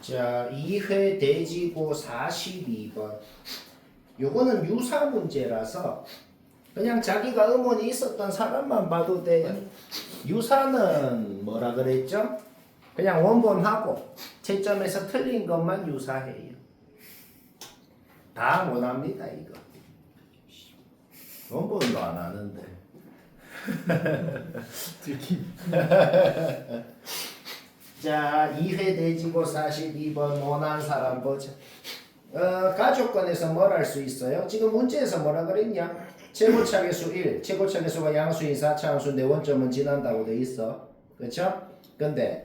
자, 2회 대지고 42번. 요거는 유사 문제라서 그냥 자기가 음원이 있었던 사람만 봐도 돼요. 유사는 뭐라 그랬죠? 그냥 원본하고 채점에서 틀린 것만 유사해요. 다 못합니다 이거. 원본도 안 하는데. 자, 2회 대지고 42번 원한 사람 보자. 가족권에서 뭘 할 수 있어요? 지금 문제에서 뭐라 그랬냐? 최고차계수 1, 최고차계수가 양수인 4차함수인데 원점은 지난다고 돼 있어. 그렇죠? 근데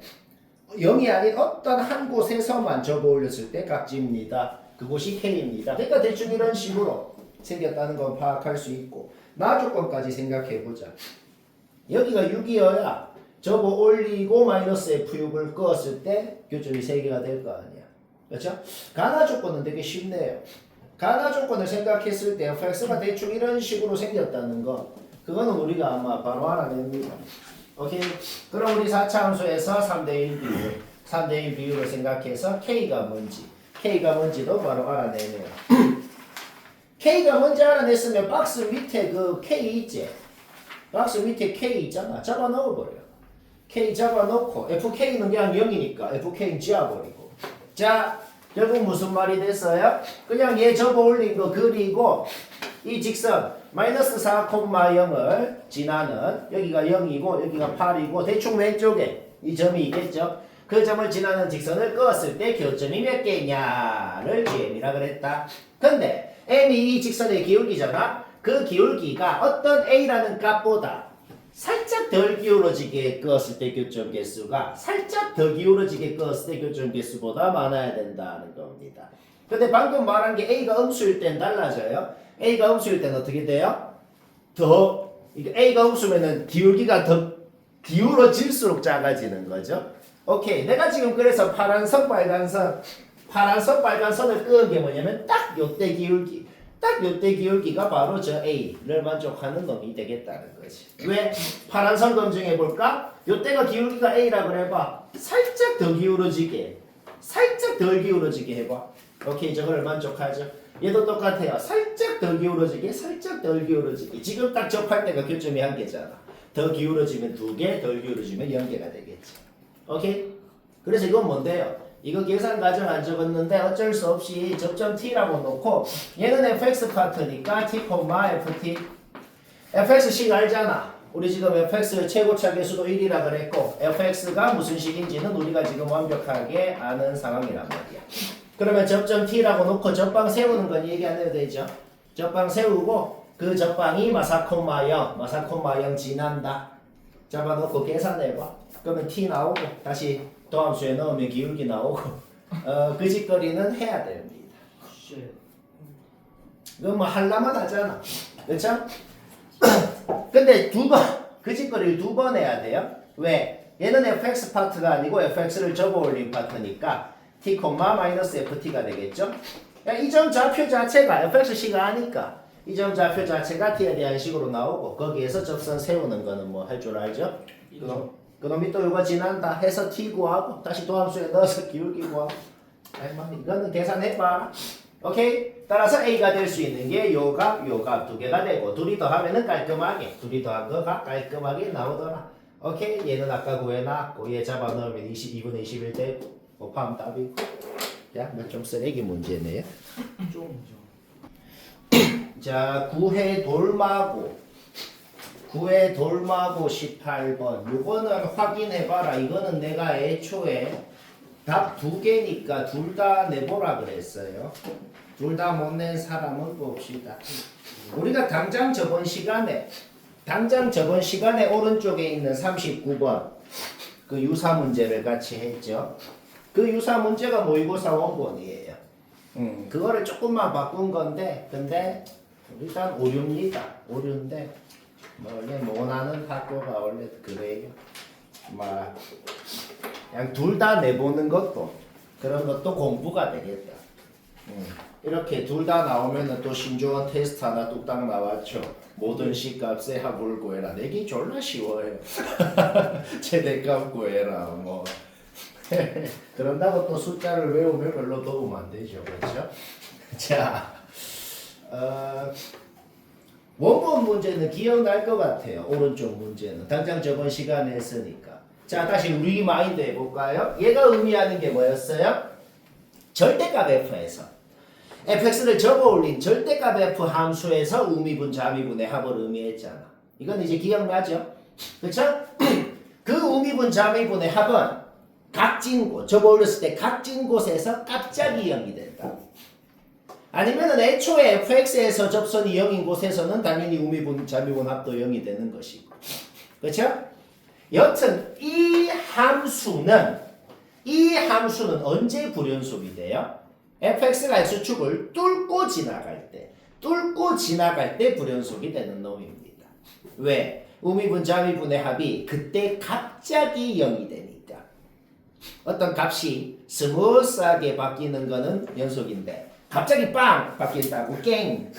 0이 아닌 어떤 한 곳에서만 접어 올렸을 때 각지입니다. 그곳이 K입니다. 그러니까 대충 이런 식으로 생겼다는 건 파악할 수 있고 나조건까지 생각해보자. 여기가 6이어야 접어 올리고 마이너스 F6을 끄었을 때 교점이 3개가 될 거 아니야. 그렇죠? 가나 조건은 되게 쉽네요. 가나 조건을 생각했을 때 fx가 대충 이런 식으로 생겼다는 거 그거는 우리가 아마 바로 알아냅니다. 오케이? 그럼 우리 4차 함수에서 3대1 비율 3대1 비율을 생각해서 K가 뭔지도 바로 알아내네요. K가 뭔지 알아냈으면 박스 밑에 그 K 있지? 박스 밑에 K 있잖아. 잡아 넣어버려. K 잡아 넣고 FK는 그냥 0이니까 FK는 지워버리고. 자, 결국 무슨 말이 됐어요? 그냥 얘 접어 올린 거 그리고 이 직선 마이너스 4,0을 지나는 여기가 0이고 여기가 8이고 대충 왼쪽에 이 점이 있겠죠? 그 점을 지나는 직선을 그었을 때 교점이 몇 개냐를 Gm이라 그랬다. 근데 M이 이 직선의 기울기잖아? 그 기울기가 어떤 A라는 값보다 살짝 덜 기울어지게 끄었을 때 교점 개수가 살짝 더 기울어지게 끄었을 때 교점 개수보다 많아야 된다는 겁니다. 근데 방금 말한 게 A가 음수일 땐 달라져요. A가 음수일 땐 어떻게 돼요? A가 음수면은 기울기가 더 기울어질수록 작아지는 거죠. 오케이. 내가 지금 그래서 파란 선, 빨간 선을 끄은 게 뭐냐면 딱 요때 기울기. 딱 요때 기울기가 바로 저 A를 만족하는 놈이 되겠다는 거지. 왜? 파란 선 검증해 볼까? 요때가 기울기가 A라 그래봐. 살짝 더 기울어지게. 살짝 덜 기울어지게 해봐. 오케이, 저걸 만족하죠. 얘도 똑같아요. 살짝 더 기울어지게, 살짝 덜 기울어지게. 지금 딱 접할 때가 교점이 1개잖아. 더 기울어지면 2개, 덜 기울어지면 0개가 되겠지. 오케이? 그래서 이건 뭔데요? 이거 계산 과정 안 적었는데 어쩔 수 없이 접점 t라고 놓고 얘는 fx 파트니까 t, ft fx식 알잖아. 우리 지금 fx 최고차 계수도 1이라 그랬고 fx가 무슨 식인지는 우리가 지금 완벽하게 아는 상황이란 말이야. 그러면 접점 t라고 놓고 접방 세우는 건 얘기 안 해도 되죠. 접방 세우고 그 접방이 마사콤마0 지난다. 잡아놓고 계산해봐. 그러면 t 나오고 다시 도함수에 넣으면 기울기 나오고 그 짓거리는 해야 됩니다. 이건 뭐 할라만 하잖아. 그렇죠? 근데 그 짓거리를 2번 해야 돼요. 왜? 얘는 fx 파트가 아니고 fx를 접어 올린 파트니까 t, -ft가 되겠죠? 이 점 좌표 자체가 fx식이 아니까 이 점 좌표 자체가 t에 대한 식으로 나오고 거기에서 접선 세우는 거는 뭐 할 줄 알죠? 그놈이 또 이거 지난다 해서 t 구하고 다시 도함수에 넣어서 기울기 구하고 이거는 계산해봐. 오케이? 따라서 a가 될 수 있는 게 요값 2개가 되고 둘이 더하면은 깔끔하게 둘이 더한 거가 깔끔하게 나오더라. 오케이? 얘는 아까 구해놨고 얘 잡아 넣으면 2분의 21 되고 곱하면 답이고. 야, 좀 쓰레기 문제네요. 자, 9회 돌마고 18번. 요거는 확인해봐라. 이거는 내가 애초에 답 2개니까 둘 다 내보라 그랬어요. 둘 다 못 낸 사람은 봅시다. 우리가 당장 저번 시간에 오른쪽에 있는 39번 그 유사 문제를 같이 했죠. 그 유사 문제가 모의고사 원본이에요. 그거를 조금만 바꾼 건데 근데 일단 오류입니다. 오류인데 원래 원하는 학교가 원래 그래요. 막 그냥 둘 다 내보는 것도 그런 것도 공부가 되겠다. 이렇게 둘 다 나오면은 또 신조어 테스트 하나 뚝딱 나왔죠. 모든 C값의 합을 구해라. 내기 졸라 쉬워요. 최대값 구해라. 뭐 그런다고 또 숫자를 외우면 별로 도움 안 되죠. 그렇죠? 자, 원본 문제는 기억날 것 같아요. 오른쪽 문제는. 당장 저번 시간에 했으니까. 자, 다시 리마인드 해볼까요? 얘가 의미하는 게 뭐였어요? 절대값 f에서 fx를 접어올린 절대값 f 함수에서 우미분, 자미분의 합을 의미했잖아. 이건 이제 기억나죠? 그쵸? 그 우미분, 자미분의 합은 각진 곳, 접어올렸을 때 각진 곳에서 갑자기 0이 된다. 아니면은 애초에 fx에서 접선이 0인 곳에서는 당연히 우미분, 자미분 합도 0이 되는 것이고. 그렇죠? 여튼 이 함수는 언제 불연속이 돼요? fx가 x축을 뚫고 지나갈 때 불연속이 되는 놈입니다. 왜? 우미분, 자미분의 합이 그때 갑자기 0이 되니까. 어떤 값이 스무스하게 바뀌는 거는 연속인데 갑자기 빵 바뀐다고 깽.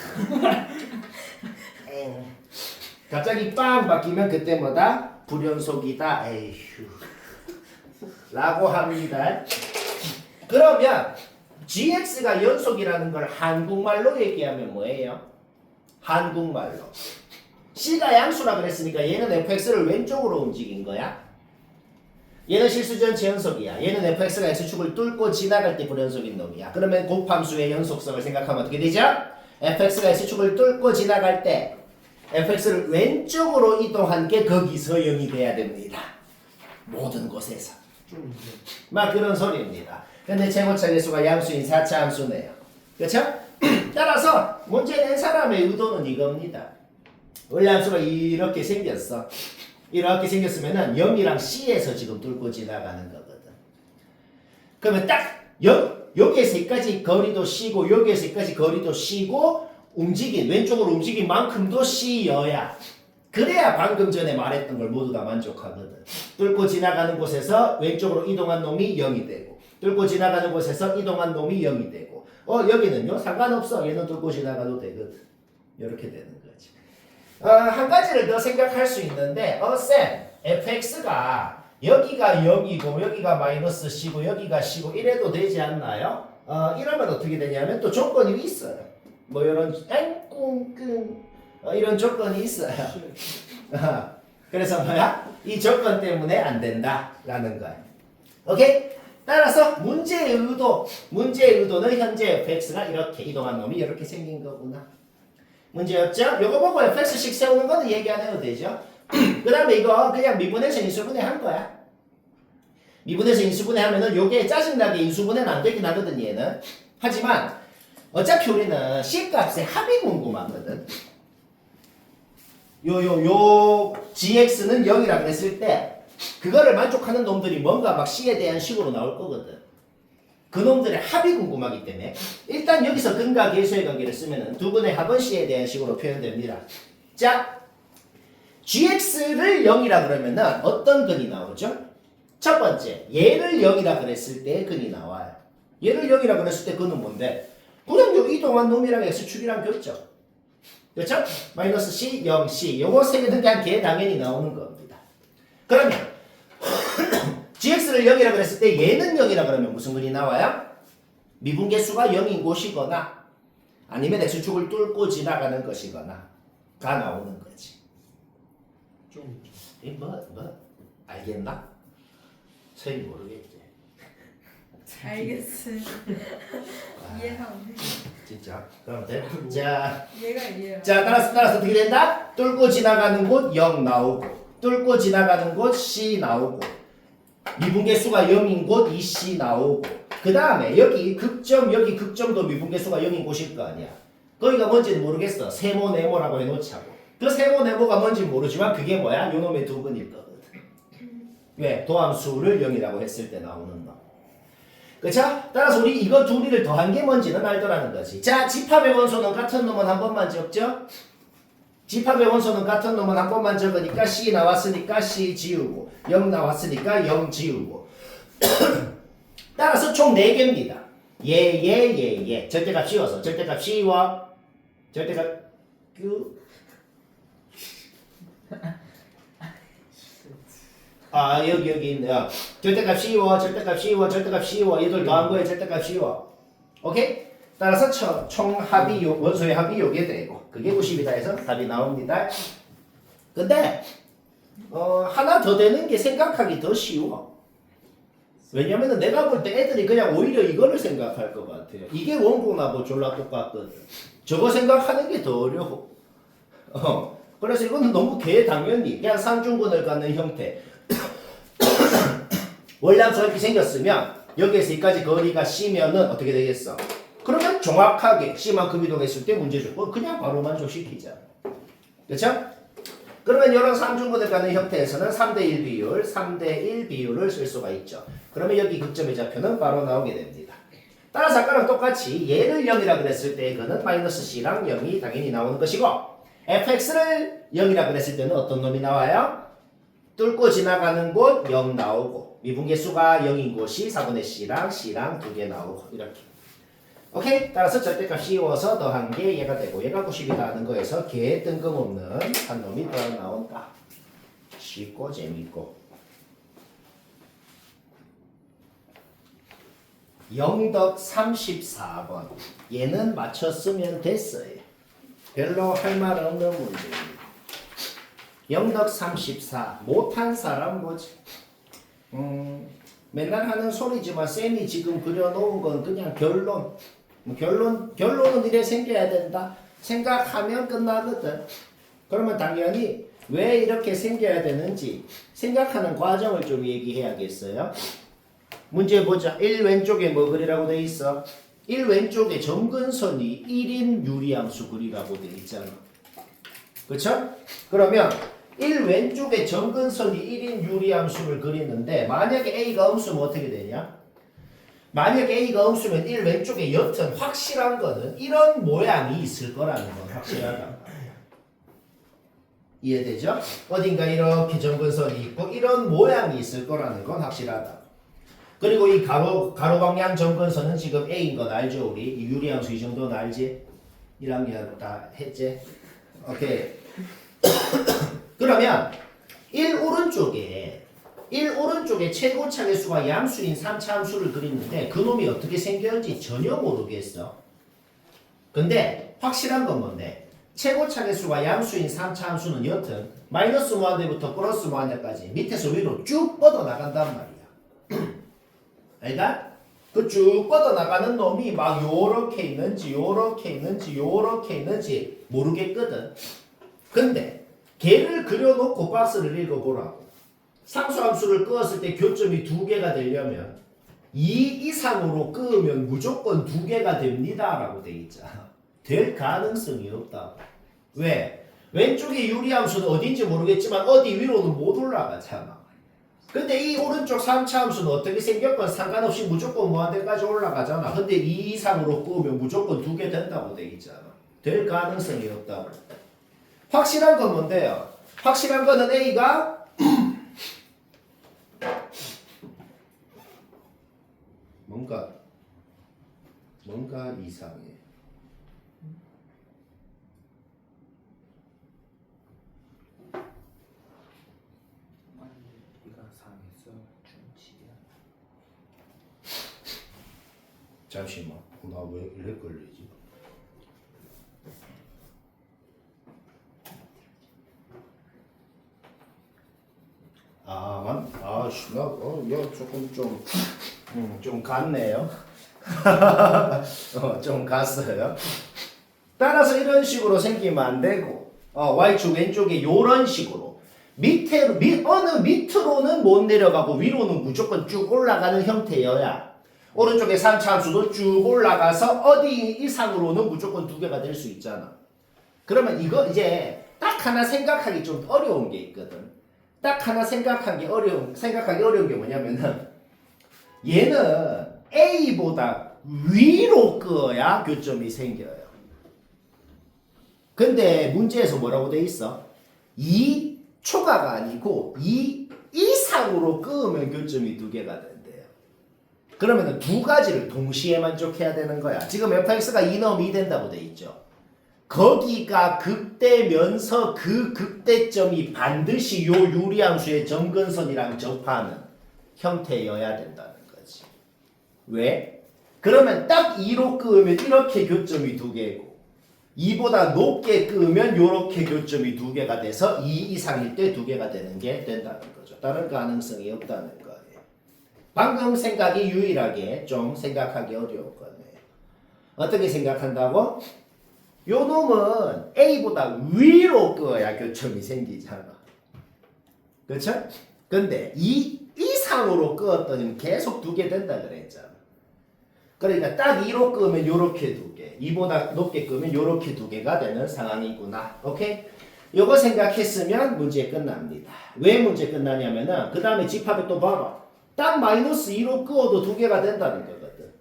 갑자기 빵 바뀌면 그때 뭐다? 불연속이다. 에휴. 라고 합니다. 그러면 gx가 연속이라는 걸 한국말로 얘기하면 뭐예요? 한국말로. c가 양수라 그랬으니까 얘는 fx를 왼쪽으로 움직인 거야. 얘는 실수 전체 연속이야. 얘는 fx가 x축을 뚫고 지나갈 때 불연속인 놈이야. 그러면 곱함수의 연속성을 생각하면 어떻게 되죠? fx가 x축을 뚫고 지나갈 때 fx를 왼쪽으로 이동한 게 거기서 0이 돼야 됩니다. 모든 곳에서. 막 그런 소리입니다. 근데 최고차계수가 양수인 4차 함수네요. 그렇죠? 따라서 문제 낸 사람의 의도는 이겁니다. 원래 함수가 이렇게 생겼어. 이렇게 생겼으면은 0이랑 C에서 지금 뚫고 지나가는 거거든. 그러면 딱 여기에서 여기까지 거리도 C고 여기에서 여기까지 거리도 C고 왼쪽으로 움직인 만큼도 C여야 그래야 방금 전에 말했던 걸 모두 다 만족하거든. 뚫고 지나가는 곳에서 왼쪽으로 이동한 놈이 0이 되고 뚫고 지나가는 곳에서 이동한 놈이 0이 되고 여기는요 상관없어. 얘는 뚫고 지나가도 되거든. 이렇게 되는 거지. 한 가지를 더 생각할 수 있는데 쌤 fx가 여기가 0이고 여기가 마이너스 c고 여기가 c고 이래도 되지 않나요? 이러면 어떻게 되냐면 또 조건이 있어요. 뭐 이런 꽁꽁 이런 조건이 있어요. 그래서 뭐야? 이 조건 때문에 안 된다라는 거야. 오케이? 따라서 문제의 의도는 현재 fx가 이렇게 이동한 놈이 이렇게 생긴 거구나. 문제였죠? 요거 보고 fx식 세우는 거는 얘기 안 해도 되죠? 그 다음에 이거 그냥 미분해서 인수분해 한 거야. 미분해서 인수분해 하면은 요게 짜증나게 인수분해는 안 되긴 하거든 얘는. 하지만 어차피 우리는 C값의 합이 궁금하거든. 요 gx는 0이라고 했을 때 그거를 만족하는 놈들이 뭔가 막 C에 대한 식으로 나올 거거든. 그 놈들의 합이 궁금하기 때문에 일단 여기서 근과 계수의 관계를 쓰면은 두 분의 합은 C에 대한 식으로 표현됩니다. 자, gx를 0이라 그러면은 어떤 근이 나오죠? 첫 번째, 얘를 0이라 그랬을 때 근이 나와요. 얘를 0이라 그랬을 때 근은 뭔데? 그냥 요 이동한 놈이랑 x축이랑 겹죠. 그렇죠? 마이너스 c, 0, c 요거 세 개 등한 게 당연히 나오는 겁니다. 그러면 gx를 0이라 그랬을 때 얘는 0이라 그러면 무슨 근이 나와요? 미분계수가 0인 곳이거나 아니면 x축을 뚫고 지나가는 것이거나 가 나오는 거지. 알겠나? 선생님 모르겠지. 알겠어. 이해가 안 돼. 진짜? 그럼 돼? 자, 얘가 이해가. 자 따라서 어떻게 된다? 뚫고 지나가는 곳 0 나오고 뚫고 지나가는 곳 C 나오고 미분계수가 0인 곳 2C 나오고 그 다음에 여기 극점도 미분계수가 0인 곳일 거 아니야. 거기가 뭔지는 모르겠어. 세모 네모라고 해놓자고. 그 세모 네모가 뭔지 모르지만 그게 뭐야? 요놈의 두 근일 거거든. 왜? 도함수를 0이라고 했을 때 나오는 거. 그쵸? 따라서 우리 이거 둘이를 더한 게 뭔지는 알더라는 거지. 자, 집합의 원소는 같은 놈은 한 번만 적죠? 집합의 원소는 같은 놈은 한 번만 적으니까 C 나왔으니까 C 지우고 0 나왔으니까 0 지우고 따라서 총 4개입니다. 예. 절대값 씌워서 절대값 씌워 절대값 q 여기 있네. 절대값 씌워, 절대값 씌워, 절대값 씌워. 얘들 더한 거에 절대값 씌워. 오케이? 따라서 총 합이요, 원소의 합이 요게 되고 그게 90이다 해서 답이 나옵니다. 근데 하나 더 되는 게 생각하기 더 쉬워. 왜냐면은 내가 볼 때 애들이 그냥 오히려 이거를 생각할 것 같아요. 이게 원본하고 졸라 똑같거든. 저거 생각하는 게 더 어려워. 그래서 이거는 너무 개당연히 그냥 상중근을 갖는 형태. 원량수 이렇게 생겼으면 여기에서 여기까지 거리가 C면은 어떻게 되겠어? 그러면 정확하게 C만큼 이동했을 때 문제 조건 그냥 바로 만족시키자. 그렇죠? 그러면 이런 상중근을 갖는 형태에서는 3대1 비율, 3대1 비율을 쓸 수가 있죠. 그러면 여기 극점의 좌표는 바로 나오게 됩니다. 따라서 아까랑 똑같이 얘를 0이라 그랬을 때 이거는 마이너스 C랑 0이 당연히 나오는 것이고 fx를 0이라 그랬을 때는 어떤 놈이 나와요? 뚫고 지나가는 곳 0 나오고 미분계수가 0인 곳이 4분의 C랑 C랑 두 개 나오고 이렇게. 오케이? 따라서 절대값 씌워서 더한 게 얘가 되고 얘가 90이다 하는 거에서 개 뜬금없는 한 놈이 더 나온다. 쉽고 재밌고. 영덕 34번. 얘는 맞췄으면 됐어요. 별로 할 말 없는 문제입니다. 영덕 34. 못한 사람 뭐지? 맨날 하는 소리지만 쌤이 지금 그려놓은 건 그냥 결론은 이래 생겨야 된다. 생각하면 끝나거든. 그러면 당연히 왜 이렇게 생겨야 되는지 생각하는 과정을 좀 얘기해야겠어요. 문제 보자. 1 왼쪽에 뭐 그리라고 돼 있어? 1 왼쪽에 점근선이 1인 유리함수 그리라고 돼 있잖아. 그쵸? 그러면 1 왼쪽에 점근선이 1인 유리함수를 그리는데 만약에 A가 음수면 어떻게 되냐? 만약에 A가 음수면 1 왼쪽에 여튼 확실한 거는 이런 모양이 있을 거라는 건 확실하다. 이해되죠? 어딘가 이렇게 점근선이 있고 이런 모양이 있을 거라는 건 확실하다. 그리고 이 가로 방향 점근선은 지금 A인 건 알죠? 우리 이 유리함수 이 정도는 알지? 1학년 다 했지? 오케이. 그러면 1 오른쪽에 최고차 계수가 양수인 3차 함수를 그리는데 그놈이 어떻게 생겼는지 전혀 모르겠어. 근데 확실한 건 뭔데? 최고차 계수가 양수인 3차 함수는 여튼 마이너스 무한대부터 플러스 무한대까지 밑에서 위로 쭉 뻗어 나간단 말이야. 알가? 그 쭉 뻗어 나가는 놈이 막 요렇게 있는지 모르겠거든. 근데 걔를 그려놓고 박스를 읽어보라고. 상수함수를 끄었을 때 교점이 2개가 되려면 2 이상으로 끄으면 무조건 2개가 됩니다 라고 돼 있잖아. 될 가능성이 없다고. 왜? 왼쪽에 유리함수는 어딘지 모르겠지만 어디 위로는 못 올라가잖아. 근데 이 오른쪽 3차 함수는 어떻게 생겼건 상관없이 무조건 무한대까지 올라가잖아. 근데 2 이상으로 끄으면 무조건 2개 된다고 돼 있잖아. 될 가능성이 없다고. 확실한 건 뭔데요? 확실한 거는 A가 뭔가 이상해. 잠시만. 나 왜 이래 걸리지? 조금 갔네요. 좀 갔어요. 따라서 이런 식으로 생기면 안 되고, y축 왼쪽에 요런 식으로 어느 밑으로는 못 내려가고 위로는 무조건 쭉 올라가는 형태여야 오른쪽에 3차 함수도 쭉 올라가서 어디 이상으로는 무조건 2개가 될 수 있잖아. 그러면 이거 이제 딱 하나 생각하기 좀 어려운 게 있거든. 딱 하나 생각하기 어려운 게 뭐냐면은 얘는 A보다 위로 끄어야 교점이 생겨요. 근데 문제에서 뭐라고 돼 있어? 2 초과가 아니고 2 이상으로 끄으면 교점이 2개가 된대요. 그러면은 두 가지를 동시에 만족해야 되는 거야. 지금 fx가 2 넣으면 2 된다고 돼 있죠. 거기가 극대면서 그 극대점이 반드시 요 유리함수의 점근선이랑 접하는 형태여야 된다는 거지. 왜? 그러면 딱 2로 끄으면 이렇게 교점이 두 개고 2보다 높게 끄으면 이렇게 교점이 두 개가 돼서 2 이상일 때 두 개가 되는 게 된다는 거죠. 다른 가능성이 없다는 거예요. 방금 생각이 유일하게 좀 생각하기 어려울 거네요. 어떻게 생각한다고? 요 놈은 A보다 위로 끄어야 교점이 생기잖아. 그렇죠? 근데 이 이상으로 끄었더니 계속 두 개 된다 그랬잖아. 그러니까 딱 2로 끄면 요렇게 두 개, 2보다 높게 끄면 요렇게 두 개가 되는 상황이구나. 오케이? 요거 생각했으면 문제 끝납니다. 왜 문제 끝나냐면은 그 다음에 집합에 또 봐봐. 딱 마이너스 2로 끄어도 두 개가 된다는 거거든.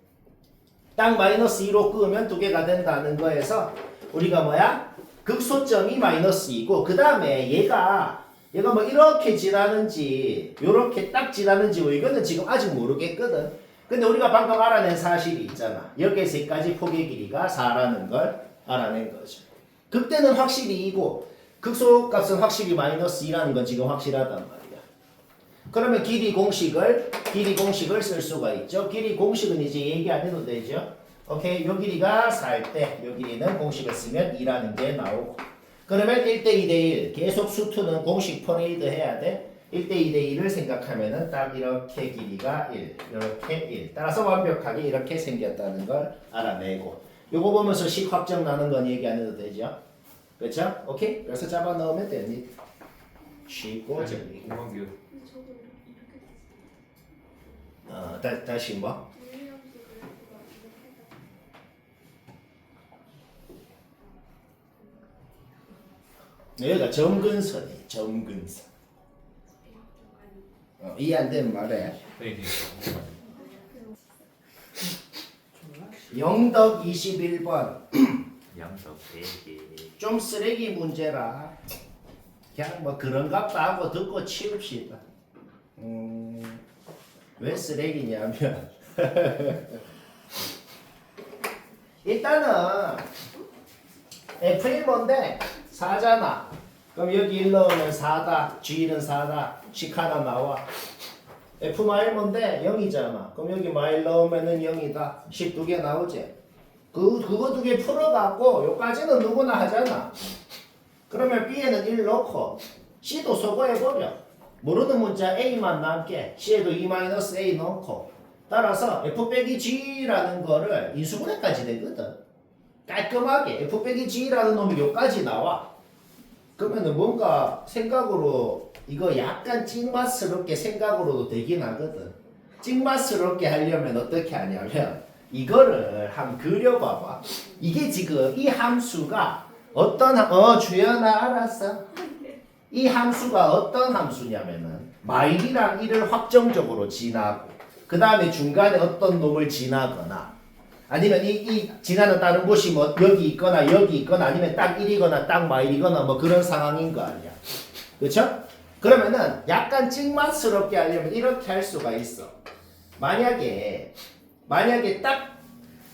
딱 마이너스 2로 끄면 두 개가 된다는 거에서 우리가 뭐야? 극소점이 마이너스 2고 그 다음에 얘가 뭐 이렇게 지나는지 요렇게 딱 지나는지 뭐 이거는 지금 아직 모르겠거든. 근데 우리가 방금 알아낸 사실이 있잖아. 여기에서 여기까지 폭의 길이가 4라는 걸 알아낸 거죠. 극대는 확실히 2고 극소값은 확실히 마이너스 2라는 건 지금 확실하단 말이야. 그러면 길이 공식을 쓸 수가 있죠. 길이 공식은 이제 얘기 안 해도 되죠. 오케이, 요 길이가 4일 때 요 길이는 공식을 쓰면 2라는 게 나오고 그러면 1대 2대 1 계속 수투는 공식 퍼레이드 해야 돼. 1대 2대 1을 생각하면은 딱 이렇게 길이가 1 이렇게 1 따라서 완벽하게 이렇게 생겼다는 걸 알아내고 요거 보면서 식 확정 나는 건 얘기 안 해도 되죠. 그렇죠? 오케이? 그래서 잡아 넣으면 됩니다. 쉬고 저기 공방규 다시 뭐? 여기가 점근선이에요. 점근선. 이해 안 되면 말해. 네, 영덕 21번. 양석 4개 좀 쓰레기 문제라. 그냥 뭐 그런갑다 하고 듣고 치웁시다. 왜 쓰레기냐면 일단은 F1번데 4잖아. 그럼 여기 1 넣으면 4다. G1은 4다. 식 하나 나와. F-1번데 0이잖아. 그럼 여기 마일 넣으면은 0이다. 식 두 개 나오지. 그거 두 개 풀어갖고 요까지는 누구나 하잖아. 그러면 B에는 1 넣고 C도 소거해버려. 모르는 문자 A만 남게 C에도 E-A 넣고 따라서 F 빼기 G라는 거를 인수분해까지 되거든. 깔끔하게 F 빼기 G라는 놈이 여기까지 나와. 그러면은 뭔가 생각으로 이거 약간 찍맛스럽게 생각으로도 되긴 하거든. 찍맛스럽게 하려면 어떻게 하냐면 이거를 한번 그려봐봐. 이게 지금 이 함수가 어떤 주연아 알았어? 이 함수가 어떤 함수냐면은 마일이랑 1을 확정적으로 지나고 그 다음에 중간에 어떤 놈을 지나거나 아니면 이 지나는 다른 곳이 뭐 여기 있거나 아니면 딱 1이거나 딱 마일이거나 뭐 그런 상황인 거 아니야. 그렇죠? 그러면은 약간 찍맛스럽게 하려면 이렇게 할 수가 있어. 만약에 딱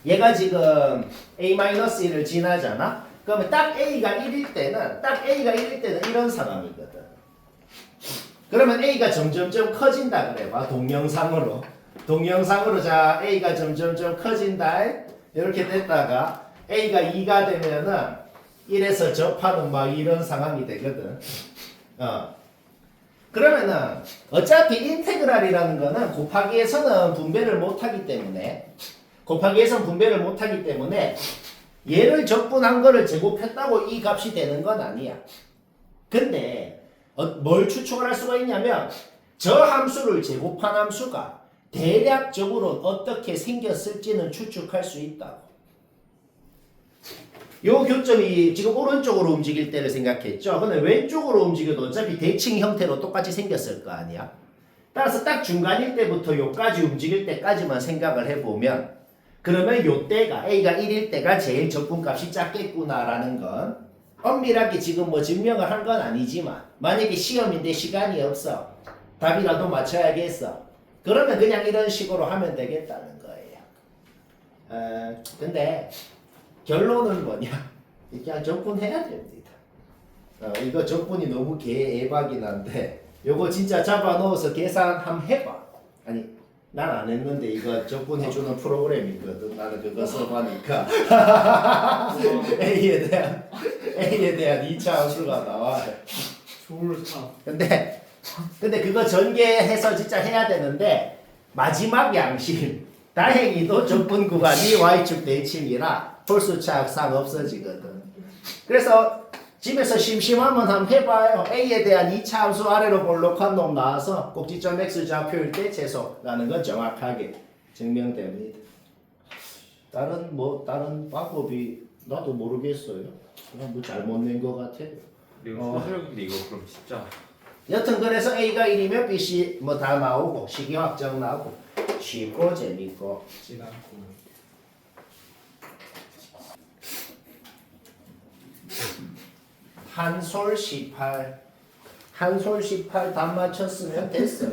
얘가 지금 A-1을 지나잖아. 그러면 딱 A가 1일 때는 이런 상황이거든. 그러면 A가 점점점 커진다 그래봐. 동영상으로 자 A가 점점점 커진다. 이렇게 됐다가 A가 2가 되면은 1에서 접하는 막 이런 상황이 되거든. 그러면은 어차피 인테그랄이라는 거는 곱하기에서는 분배를 못하기 때문에 얘를 적분한 거를 제곱했다고 이 값이 되는 건 아니야. 근데 뭘 추측을 할 수가 있냐면 저 함수를 제곱한 함수가 대략적으로 어떻게 생겼을지는 추측할 수 있다고. 요 교점이 지금 오른쪽으로 움직일 때를 생각했죠. 근데 왼쪽으로 움직여도 어차피 대칭 형태로 똑같이 생겼을 거 아니야. 따라서 딱 중간일 때부터 요까지 움직일 때까지만 생각을 해보면 그러면 요 때가 A가 1일 때가 제일 적분값이 작겠구나라는 건 엄밀하게 지금 뭐 증명을 한 건 아니지만 만약에 시험인데 시간이 없어. 답이라도 맞춰야겠어. 그러면 그냥 이런 식으로 하면 되겠다는 거예요. 근데 결론은 뭐냐? 그냥 적분해야 됩니다. 이거 적분이 너무 개애박이 난데 요거 진짜 잡아 넣어서 계산 한번 해봐. 아니 난 안 했는데 이거 적분해주는 프로그램이거든. 나는 그거 써보니까 A에 대한 2차 함수가 나와요. 졸사. 근데 그거 전개해서 진짜 해야 되는데 마지막 양심 다행히도 적분 구간이 y축 대칭이라 홀수차항상 없어지거든. 그래서 집에서 심심하면 한번 해봐요. A에 대한 2차 함수 아래로 볼록한 놈 나와서 꼭지점 x 좌표일 때 최소라는 건 정확하게 증명됩니다. 다른 방법이 나도 모르겠어요. 그냥 뭐 잘못 낸 것 같아요. 이거 서술형인데 이거 그럼 진짜 여튼 그래서 A가 1이면 B, C 뭐 다 나오고 식이 확정 나오고 쉽고 재밌고. 지나고. 한솔 18 한솔 18 답 맞췄으면 됐어요.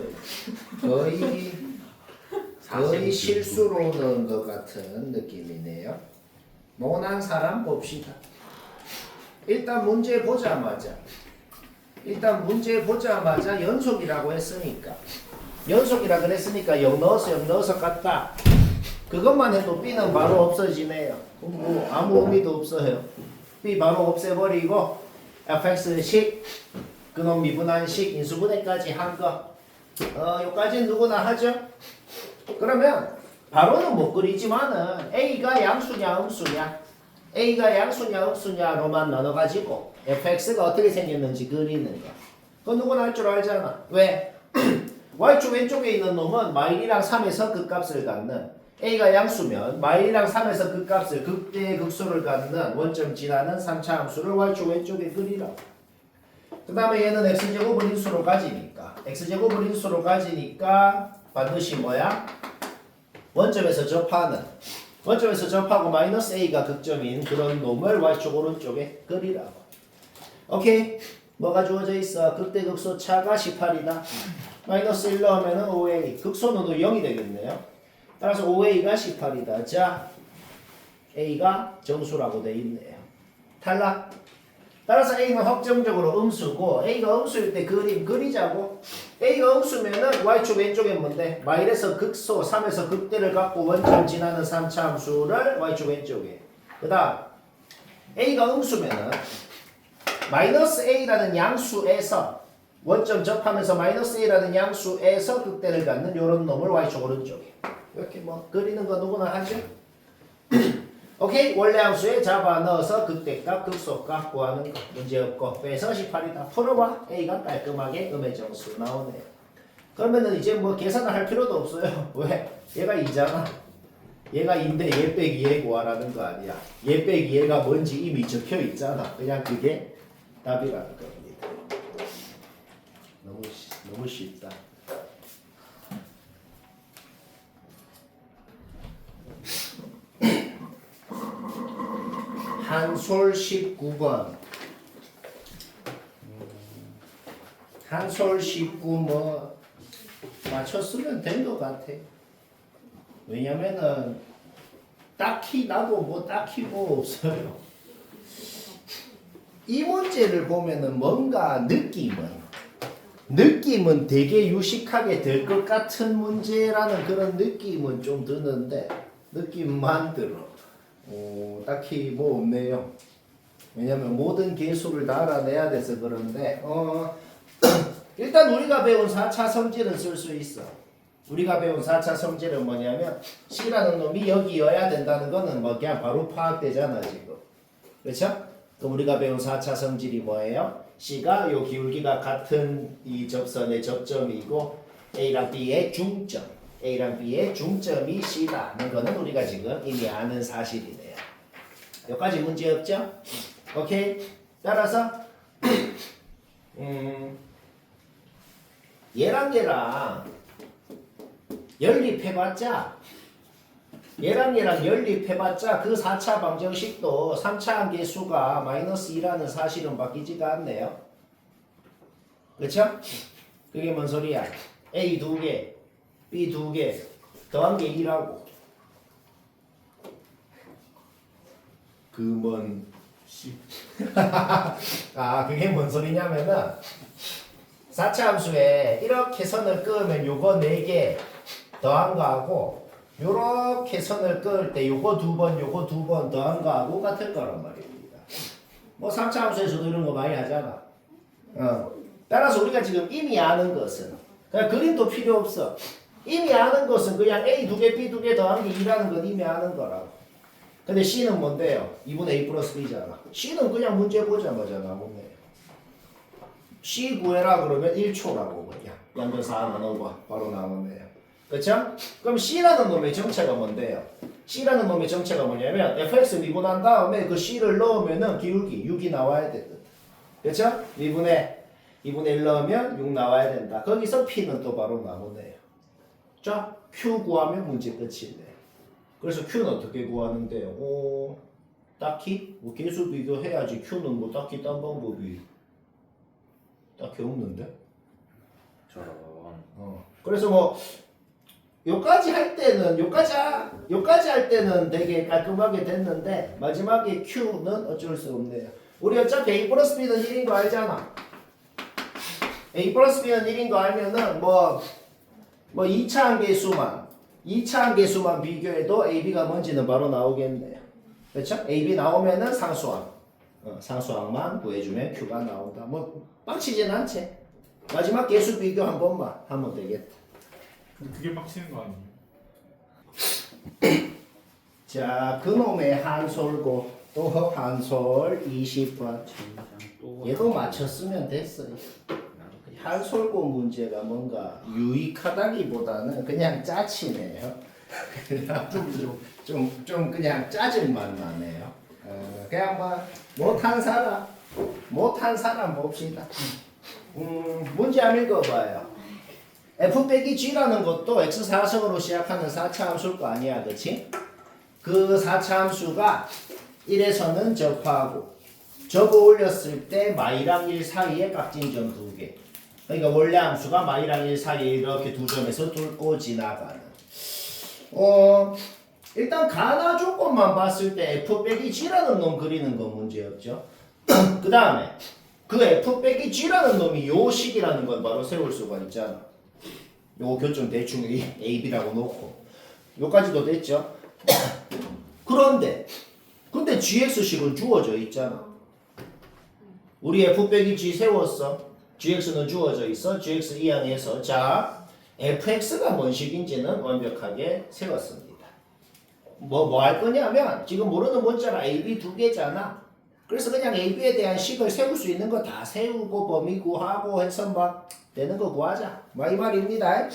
거의 실수로 넣은 것 같은 느낌이네요. 모난 사람 봅시다. 일단 문제 보자마자 연속이라고 했으니까 0 넣어서 갔다. 그것만 해도 B는 바로 없어지네요. 뭐 아무 의미도 없어요. B 바로 없애버리고 fx식 그놈 미분한식 인수분해까지 한 거. 요까지는 누구나 하죠. 그러면 바로는 못 그리지만은 A가 양수냐 음수냐 음수냐로만 나눠가지고 fx가 어떻게 생겼는지 그리는 거. 그건 누구나 할 줄 알잖아. 왜? y축 왼쪽에 있는 놈은 마일이랑 3에서 극값을 갖는 A가 양수면 마일이랑 3에서 극값을 극대의 극소를 갖는 원점 지나는 3차 함수를 y축 왼쪽에 그리라. 그 다음에 얘는 x제곱을 인수로 가지니까 반드시 뭐야? 원점에서 접하고 마이너스 a가 극점인 그런 놈을 y축 오른쪽에 그리라고. 오케이? 뭐가 주어져 있어? 극대 극소 차가 18이다. 마이너스 1 넣으면 5a. 극소는 0이 되겠네요. 따라서 5a가 18이다. 자, a가 정수라고 돼 있네요. 탈락. 따라서 a는 확정적으로 음수고 a가 음수일 때 그림 그리자고. a가 음수면은 y축 왼쪽에 뭔데? 마일에서 극소 3에서 극대를 갖고 원점 지나는 3차 함수를 y축 왼쪽에. 그 다음 a가 음수면은 마이너스 a라는 양수에서 원점 접하면서 마이너스 a라는 양수에서 극대를 갖는 요런 놈을 y축 오른쪽에. 이렇게 뭐 그리는 거 누구나 하죠. 오케이? 원래 함수에 잡아 넣어서 극대값, 극소값 구하는 거 문제없고 빼서 18이다. 풀어봐. A가 깔끔하게 음의 정수 나오네요. 그러면은 이제 뭐 계산을 할 필요도 없어요. 왜? 얘가 2잖아. 얘가 2인데 얘 빼기 얘 구하라는 거 아니야. 얘 빼기 얘가 뭔지 이미 적혀 있잖아. 그냥 그게 답이라는 겁니다. 너무 쉽다. 한솔 19번. 한솔 19 뭐 맞췄으면 된 것 같아. 왜냐면은 딱히 나도 딱히 없어요. 이 문제를 보면은 뭔가 느낌은 되게 유식하게 될 것 같은 문제라는 그런 느낌은 좀 드는데 느낌만 들어. 딱히 뭐 없네요. 왜냐면 모든 개수를 다 알아내야 돼서 그런데 일단 우리가 배운 4차 성질은 쓸 수 있어. 우리가 배운 4차 성질은 뭐냐면 C라는 놈이 여기여야 된다는 거는 뭐 그냥 바로 파악되잖아 지금. 그렇죠? 그럼 우리가 배운 4차 성질이 뭐예요? C가 요 기울기가 같은 이 접선의 접점이고 A랑 B의 중점 A랑 B의 중점이 C다는 거는 우리가 지금 이미 아는 사실이네요. 여기까지 문제 없죠? 오케이? 따라서 얘랑 연립해봤자 그 4차 방정식도 3차 함계수가 마이너스 2라는 사실은 바뀌지가 않네요. 그렇죠? 그게 뭔 소리야? A 2개, B 2개 더한 게 2라고. 그 먼 10. 아 그게 뭔 소리냐면은 4차 함수에 이렇게 선을 그으면 요거 4개 더한 거하고 요렇게 선을 그을 때 요거 2번 요거 2번 더한 거하고 같을 거란 말입니다. 뭐 3차 함수에서도 이런 거 많이 하잖아. 따라서 우리가 지금 이미 아는 것은 그냥 그림도 필요 없어. 이미 아는 것은 그냥 A 2개 B 2개 더한 게 2라는 건 이미 아는 거라고. 근데 C는 뭔데요? 2분의 A 플러스 B잖아. C는 그냥 문제 보자마자 나오네. C 구해라 그러면 1초라고 그냥 연변사 나눠봐 바로 나오네요. 그쵸? 그럼 C라는 놈의 정체가 뭔데요? C라는 놈의 정체가 뭐냐면 fx 미분한 다음에 그 C를 넣으면은 기울기 6이 나와야 되거든. 그쵸? 2분의 1 넣으면 6 나와야 된다. 거기서 P는 또 바로 나오네요. 자, Q 구하면 문제 끝이네. 그래서 Q는 어떻게 구하는데요? 딱히 뭐 계수 비교해야지. Q는 뭐 딱히 딴 방법이 딱히 없는데. 저런. 그래서 뭐 요까지 할 때는 되게 깔끔하게 됐는데 마지막에 Q는 어쩔 수 없네요. 우리 어차피 A 플러스 B는 1인 거 알잖아. A 플러스 B는 1인 거 알면은 뭐 2차 함계수만 비교해도 AB가 뭔지는 바로 나오겠네요. 그렇죠? AB 나오면은 상수항만 구해주면 Q가 나온다. 뭐 빡치진 않지. 마지막 계수 비교 한 번만 하면 되겠다. 근데 그게 빡치는 거 아니에요? 자, 그놈의 한솔고 또 한솔 20번. 얘도 맞췄으면 됐어요. 한솔고 문제가 뭔가 유익하다기보다는 그냥 짜치네요. 그냥 좀 그냥 짜증만 나네요. 그냥 뭐 못한 사람 봅시다. 문제 한번 읽어봐요. f 빼기 g라는 것도 x 4승으로 시작하는 4차 함수일 거 아니야, 그치? 그 4차 함수가 1에서는 접하고 접어 올렸을 때 마이랑 1 사이에 깍진점 2개. 그러니까 원래 함수가 마이랑 1 사이에 이렇게 두 점에서 뚫고 지나가는. 일단 가나 조건만 봤을 때 f 빼기 g라는 놈 그리는 건 문제였죠. 그 다음에 그 f 빼기 g라는 놈이 요 식이라는 건 바로 세울 수가 있잖아. 요거 교점 대충 A, B라고 놓고 요까지도 됐죠. 근데 GX식은 주어져 있잖아. 우리 f 빼기 g 세웠어. GX는 주어져 있어. GX 이항에서 자 fx가 뭔 식인지는 완벽하게 세웠습니다. 뭐 할 거냐면 지금 모르는 문자가 A, B 두 개잖아. 그래서 그냥 A, B에 대한 식을 세울 수 있는 거 다 세우고 범위 구하고 해서 막 되는 거 구하자. 뭐 이 말입니다.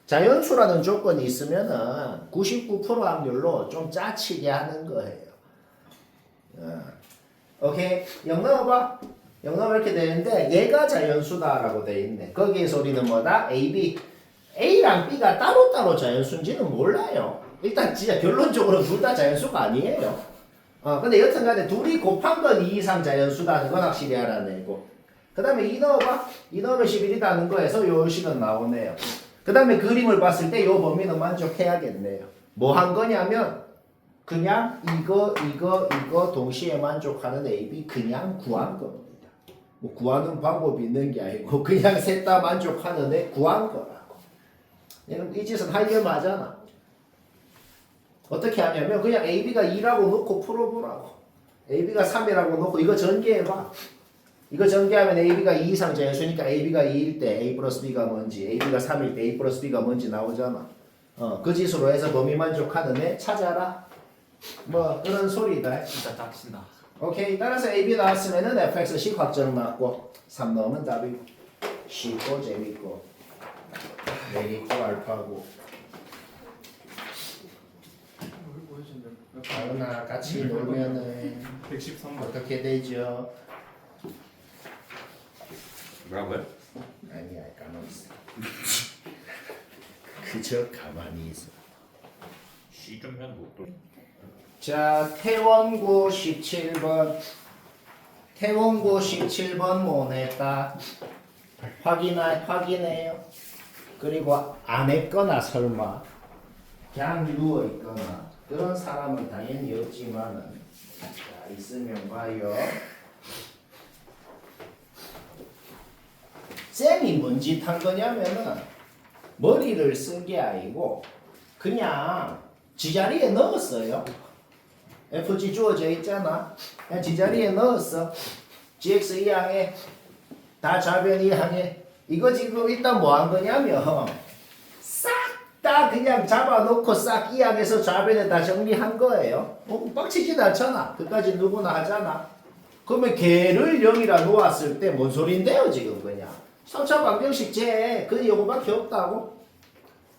자연수라는 조건이 있으면은 99% 확률로 좀 짜치게 하는 거예요. 오케이. 0 넣어봐. 0 넣으면 이렇게 되는데 얘가 자연수다라고 돼 있네. 거기에서 우리는 뭐다? A, B. A랑 B가 따로따로 자연수인지는 몰라요. 일단 진짜 결론적으로 둘 다 자연수가 아니에요. 근데 여튼간에 둘이 곱한 건 2 이상 자연수다는 건 확실히 알아내고. 그 다음에 2 넣어봐. 2 넣으면 11이라는 거에서 요 식은 나오네요. 그 다음에 그림을 봤을 때 요 범위는 만족해야겠네요. 뭐 한 거냐면 그냥 이거 동시에 만족하는 A, B 그냥 구한 겁니다. 뭐 구하는 방법이 있는 게 아니고 그냥 셋 다 만족하는 애 구한 거라고. 얘는 이 짓은 하려마잖아. 어떻게 하냐면 그냥 AB가 2라고 놓고 풀어보라고. AB가 3이라고 놓고 이거 전개해봐. 이거 전개하면 AB가 2 이상 자연수니까 AB가 2일 때 A 플러스 B가 뭔지, AB가 3일 때 A 플러스 B가 뭔지 나오잖아. 그 짓으로 해서 범위 만족하는 애 찾아라. 뭐 그런 소리다. 진짜 짝친다. 오케이. 따라서 AB 나왔으면은 fx식 확정 맞고 3 넣으면 답이고 쉽고 재밌고 내리고 알파고 다은아 같이 놀면은 113번. 어떻게 되죠? 뭐라고요? 아니야 가만히 있어. 그저 가만히 있어. C좀면 못 돌. 자 태원고 17번 태원고 17번 뭐 냈다? 확인해요. 그리고 안 했거나 설마 그냥 누워있거나 그런 사람은 당연히 없지만은 있으면 봐요. 쌤이 뭔 짓 한 거냐면은 머리를 쓴 게 아니고 그냥 지자리에 넣었어요. FG 주어져 있잖아. 그냥 지자리에 넣었어. GX 2항에 다 좌변 2항에 이거 지금 일단 뭐 한 거냐면 싹 다 그냥 잡아놓고 싹 2항에서 좌변에 다 정리한 거예요. 빡치진 않잖아. 그까지 누구나 하잖아. 그러면 걔를 0이라 놓았을 때 뭔 소린데요 지금 그냥 3차 방정식 제 그 요거밖에 없다고?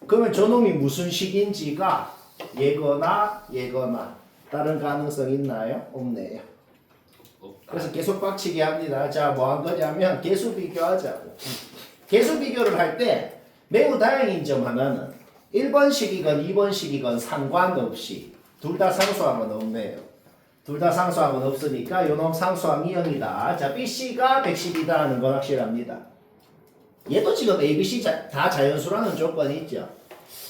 그러면 저놈이 무슨 식인지가 얘거나 얘거나 다른 가능성 있나요? 없네요. 그래서 계속 빡치게 합니다. 자, 뭐 한 거냐면 개수 비교하자고. 개수 비교를 할 때 매우 다행인 점 하나는 1번식이건 2번식이건 상관없이 둘 다 상수항은 없네요. 둘 다 상수항은 없으니까 요놈 상수항이 0이다. 자, BC가 110이다 하는 건 확실합니다. 얘도 지금 A, B, C 다 자연수라는 조건이 있죠.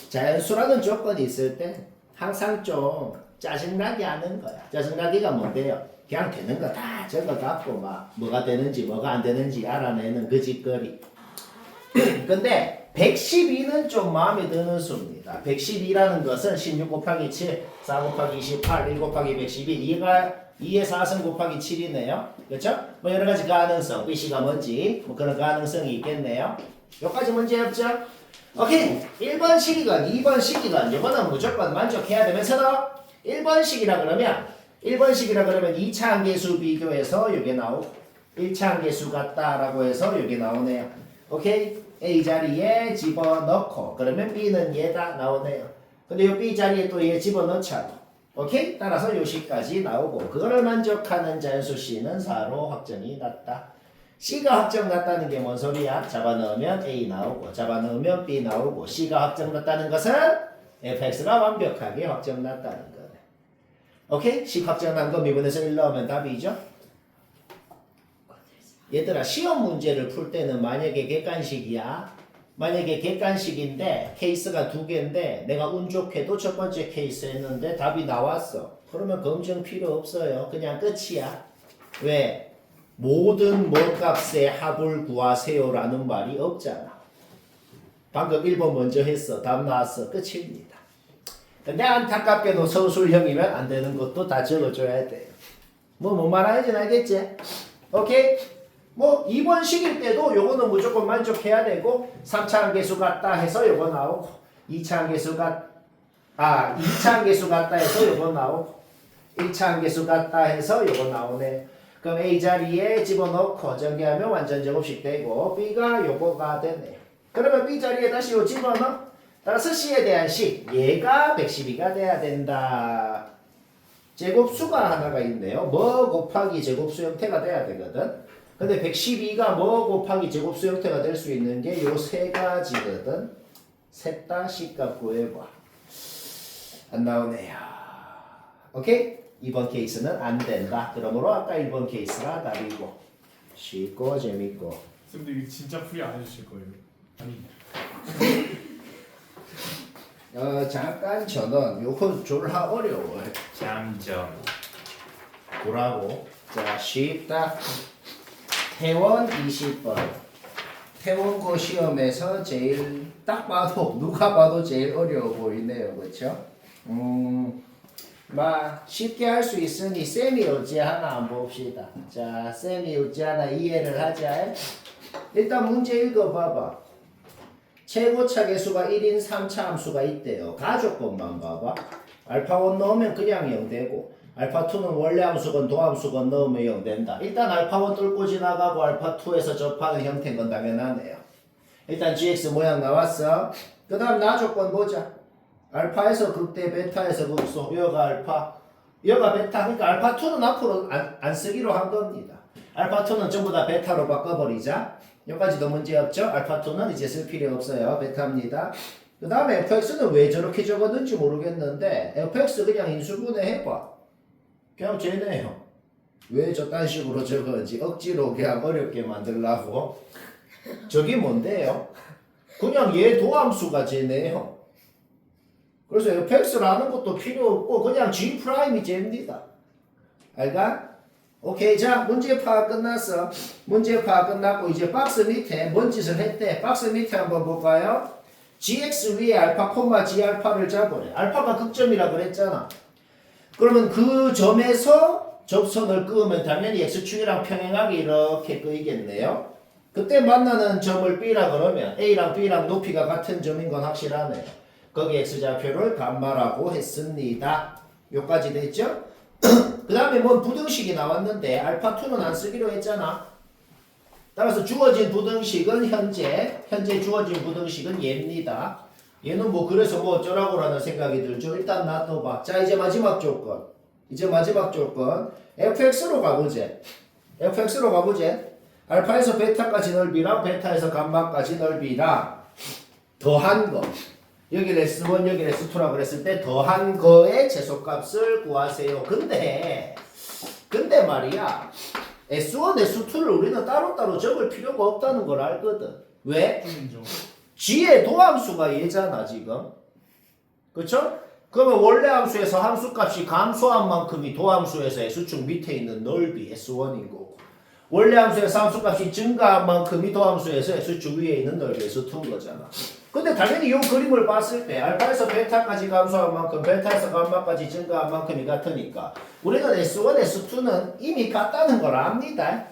자연수라는 조건이 있을 때 항상 좀 짜증나게 하는 거야. 짜증나기가 뭔데요? 그냥 되는 거 다 적어갖고 막 뭐가 되는지 뭐가 안 되는지 알아내는 그 짓거리. 근데 112는 좀 마음에 드는 수입니다. 112라는 것은 16 곱하기 7, 4 곱하기 28, 1 곱하기 112, 2의 4승 곱하기 7이네요. 그렇죠? 뭐 여러 가지 가능성, BC가 뭔지 뭐 그런 가능성이 있겠네요. 여기까지 문제 없죠? 오케이. 1번식이건 2번식이건 이거는 무조건 만족해야 되면서도 1번식이라 그러면 2차 함계수 비교해서 이게 나오고 1차 함계수 같다라고 해서 여기 나오네요. 오케이? A 자리에 집어넣고 그러면 B는 얘다 나오네요. 근데 이 B 자리에 또 얘 집어넣잖아. 오케이? 따라서 요식까지 나오고 그거를 만족하는 자연수 C는 4로 확정이 났다. C가 확정 났다는 게 뭔 소리야? 잡아넣으면 A 나오고 잡아넣으면 B 나오고 C가 확정 났다는 것은 fx가 완벽하게 확정 났다는 거네. 오케이? C 확정 난 거 미분해서 1 넣으면 답이죠? 얘들아 시험 문제를 풀 때는 만약에 객관식이야. 만약에 객관식인데 케이스가 2개인데 내가 운 좋게도 첫 번째 케이스 했는데 답이 나왔어. 그러면 검증 필요 없어요. 그냥 끝이야. 왜? 모든 뭐값의 합을 구하세요라는 말이 없잖아. 방금 1번 먼저 했어. 답 나왔어. 끝입니다. 근데 안타깝게도 서술형이면 안 되는 것도 다 적어줘야 돼요. 뭔 말하는지 알겠지? 오케이? 뭐 2번식일 때도 요거는 무조건 만족해야 되고 3차 함계수 같다 해서 요거 나오고 2차 함계수 같다 해서 요거 나오고 1차 함계수 같다 해서 요거 나오네. 그럼 A 자리에 집어넣고 전개하면 완전 제곱식 되고 B가 요거가 되네. 그러면 B 자리에 다시 요 집어넣어. 따라서 C에 대한 식 얘가 112가 돼야 된다. 제곱수가 하나가 있네요. 뭐 곱하기 제곱수 형태가 돼야 되거든. 근데 112가 뭐 곱하기 제곱수 형태가 될 수 있는 게 요 세 가지거든. 셋 다 C값 구해봐. 안 나오네요. 오케이? 2번 케이스는 안 된다. 그러므로 아까 1번 케이스가 답이고 쉽고 재밌고. 근데 이거 진짜 풀이 안 해주실 거예요? 아니. 잠깐 저는 요거 졸라 어려워요. 장점. 보라고. 자, 쉽다. 태원 20번. 태원고 시험에서 제일 딱 봐도 누가 봐도 제일 어려워 보이네요. 그렇죠? 쉽게 할 수 있으니 쌤이 어찌 하나 안 봅시다. 자, 쌤이 어찌 하나 이해를 하자. 일단 문제 읽어봐봐. 최고차 계수가 1인 3차 함수가 있대요. 가족권만 봐봐. 알파1 넣으면 그냥 0 되고 알파2는 원래 함수건 도함수건 넣으면 0 된다. 일단 알파1 뚫고 지나가고 알파2에서 접하는 형태인 건 당연하네요. 일단 gx 모양 나왔어. 그 다음 나조건 보자. 알파에서 극대, 베타에서 극소. 여가 알파, 여가 베타. 그러니까 알파2는 앞으로 안 쓰기로 한 겁니다. 알파2는 전부 다 베타로 바꿔버리자. 여기까지도 문제 없죠? 알파2는 이제 쓸 필요 없어요. 베타입니다. 그 다음에 fx는 왜 저렇게 적었는지 모르겠는데 fx 그냥 인수분해 해봐. 그냥 쟤네요. 왜 저딴 식으로 적었는지 억지로 그냥 어렵게 만들라고. 저게 뭔데요? 그냥 얘 도함수가 쟤네요. 그래서 fx라는 것도 필요 없고 그냥 g''이 쟤입니다. 알가? 오케이. 자, 문제 파악 끝났어. 문제 파악 끝났고 이제 박스 밑에 뭔 짓을 했대? 박스 밑에 한번 볼까요? gx 위에 알파 콤마 g 알파를 잡으래. 알파가 극점이라 그랬잖아. 그러면 그 점에서 접선을 그으면 당연히 x축이랑 평행하게 이렇게 끄이겠네요. 그때 만나는 점을 b라 그러면 a랑 b랑 높이가 같은 점인 건 확실하네요. 거기 x좌표를 감마라고 했습니다. 여기까지 됐죠? 그 다음에 뭔 부등식이 나왔는데 알파2는 안 쓰기로 했잖아. 따라서 주어진 부등식은 현재 주어진 부등식은 얘입니다. 얘는 뭐 그래서 뭐 어쩌라고라는 생각이 들죠. 일단 놔둬봐. 자, 이제 마지막 조건. fx로 가보제. 알파에서 베타까지 넓이랑 베타에서 감마까지 넓이랑 더한 거. 여기 S1 여기 S2라고 그랬을 때 더한 거의 최소값을 구하세요. 근데 말이야. S1, S2를 우리는 따로따로 적을 필요가 없다는 걸 알거든. 왜? 인정. g의 도함수가 얘잖아 지금. 그쵸? 그러면 원래 함수에서 함수값이 감소한 만큼이 도함수에서 S축 밑에 있는 넓이 S1인 거고, 원래 함수에서 함수값이 증가한 만큼이 도함수에서 S축 위에 있는 넓이 S2인 거잖아. 근데 당연히 이 그림을 봤을 때 알파에서 베타까지 감소한 만큼 베타에서 감마까지 증가한 만큼이 같으니까 우리는 S1, S2는 이미 같다는 걸 압니다.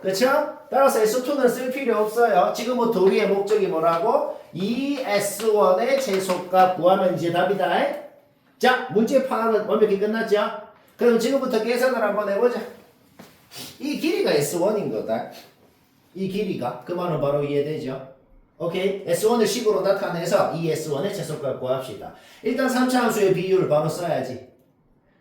그쵸? 따라서 S2는 쓸 필요 없어요. 지금부터 우리의 목적이 뭐라고? 이 S1의 최소값 구하면 이제 답이다. 자, 문제 파악은 완벽히 끝났죠? 그럼 지금부터 계산을 한번 해보자. 이 길이가 S1인 거다. 이 길이가. 그 말은 바로 이해되죠? 오케이? S1을 식으로 나타내서 이 S1의 최소값 구합시다. 일단 3차 함수의 비율을 바로 써야지.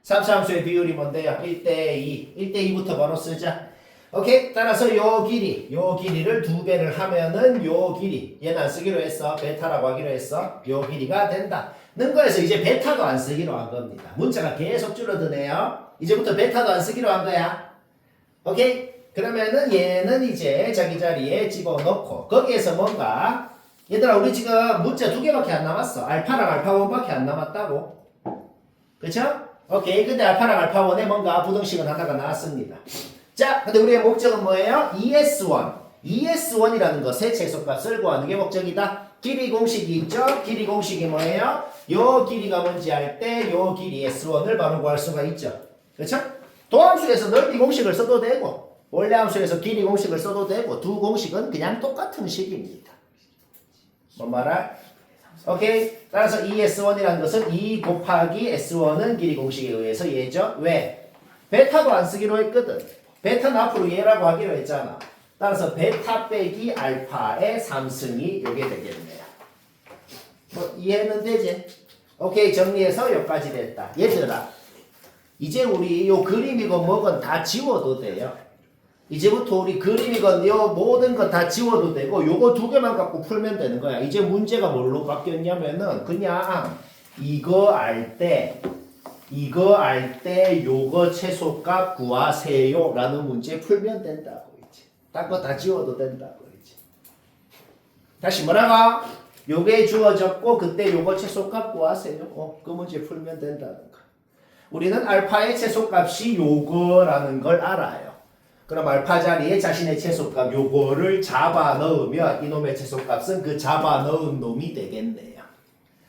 3차 함수의 비율이 뭔데요? 1대2. 1대2부터 바로 쓰자. 오케이? 따라서 요 길이를 2배를 하면은 요 길이. 얘는 안 쓰기로 했어. 베타라고 하기로 했어. 요 길이가 된다. 는 거에서 이제 베타도 안 쓰기로 한 겁니다. 문자가 계속 줄어드네요. 이제부터 베타도 안 쓰기로 한 거야. 오케이? 그러면은 얘는 이제 자기 자리에 집어넣고 거기에서 뭔가 얘들아 우리 지금 문자 2개밖에 안 남았어. 알파랑 알파1밖에 안 남았다고. 그쵸? 오케이. 근데 알파랑 알파1에 뭔가 부등식은 하나가 나왔습니다. 자, 근데 우리의 목적은 뭐예요? ES1이라는 것의 최소값을 구하는 게 목적이다. 길이 공식이 있죠? 길이 공식이 뭐예요? 요 길이가 뭔지 알 때 요 길이 S1을 바로 구할 수가 있죠. 그렇죠? 도함수에서 넓이 공식을 써도 되고 원래 함수에서 길이 공식을 써도 되고 두 공식은 그냥 똑같은 식입니다. 뭔 말할? 오케이? 따라서 ES1이라는 것은 2 곱하기 S1은 길이 공식에 의해서 얘죠. 왜? 베타도 안 쓰기로 했거든. 베타는 앞으로 얘라고 하기로 했잖아. 따라서 베타 빼기 알파의 3승이 요게 되겠네요. 뭐 이해는 되지? 오케이. 정리해서 여기까지 됐다. 얘들아 이제 우리 요 그림이건 뭐건 다 지워도 돼요. 이제부터 우리 그림이건 요 모든 건 다 지워도 되고 요거 2개만 갖고 풀면 되는 거야. 이제 문제가 뭘로 바뀌었냐면은 그냥 이거 알 때 요거 최소값 구하세요 라는 문제 풀면 된다고 이제. 딴 거 다 지워도 된다고 이제. 다시 뭐라고? 요게 주어졌고 그때 요거 최소값 구하세요. 그 문제 풀면 된다는 거. 우리는 알파의 최소값이 요거라는 걸 알아요. 그럼 알파 자리에 자신의 최소값 요거를 잡아 넣으면 이놈의 최소값은 그 잡아 넣은 놈이 되겠네요.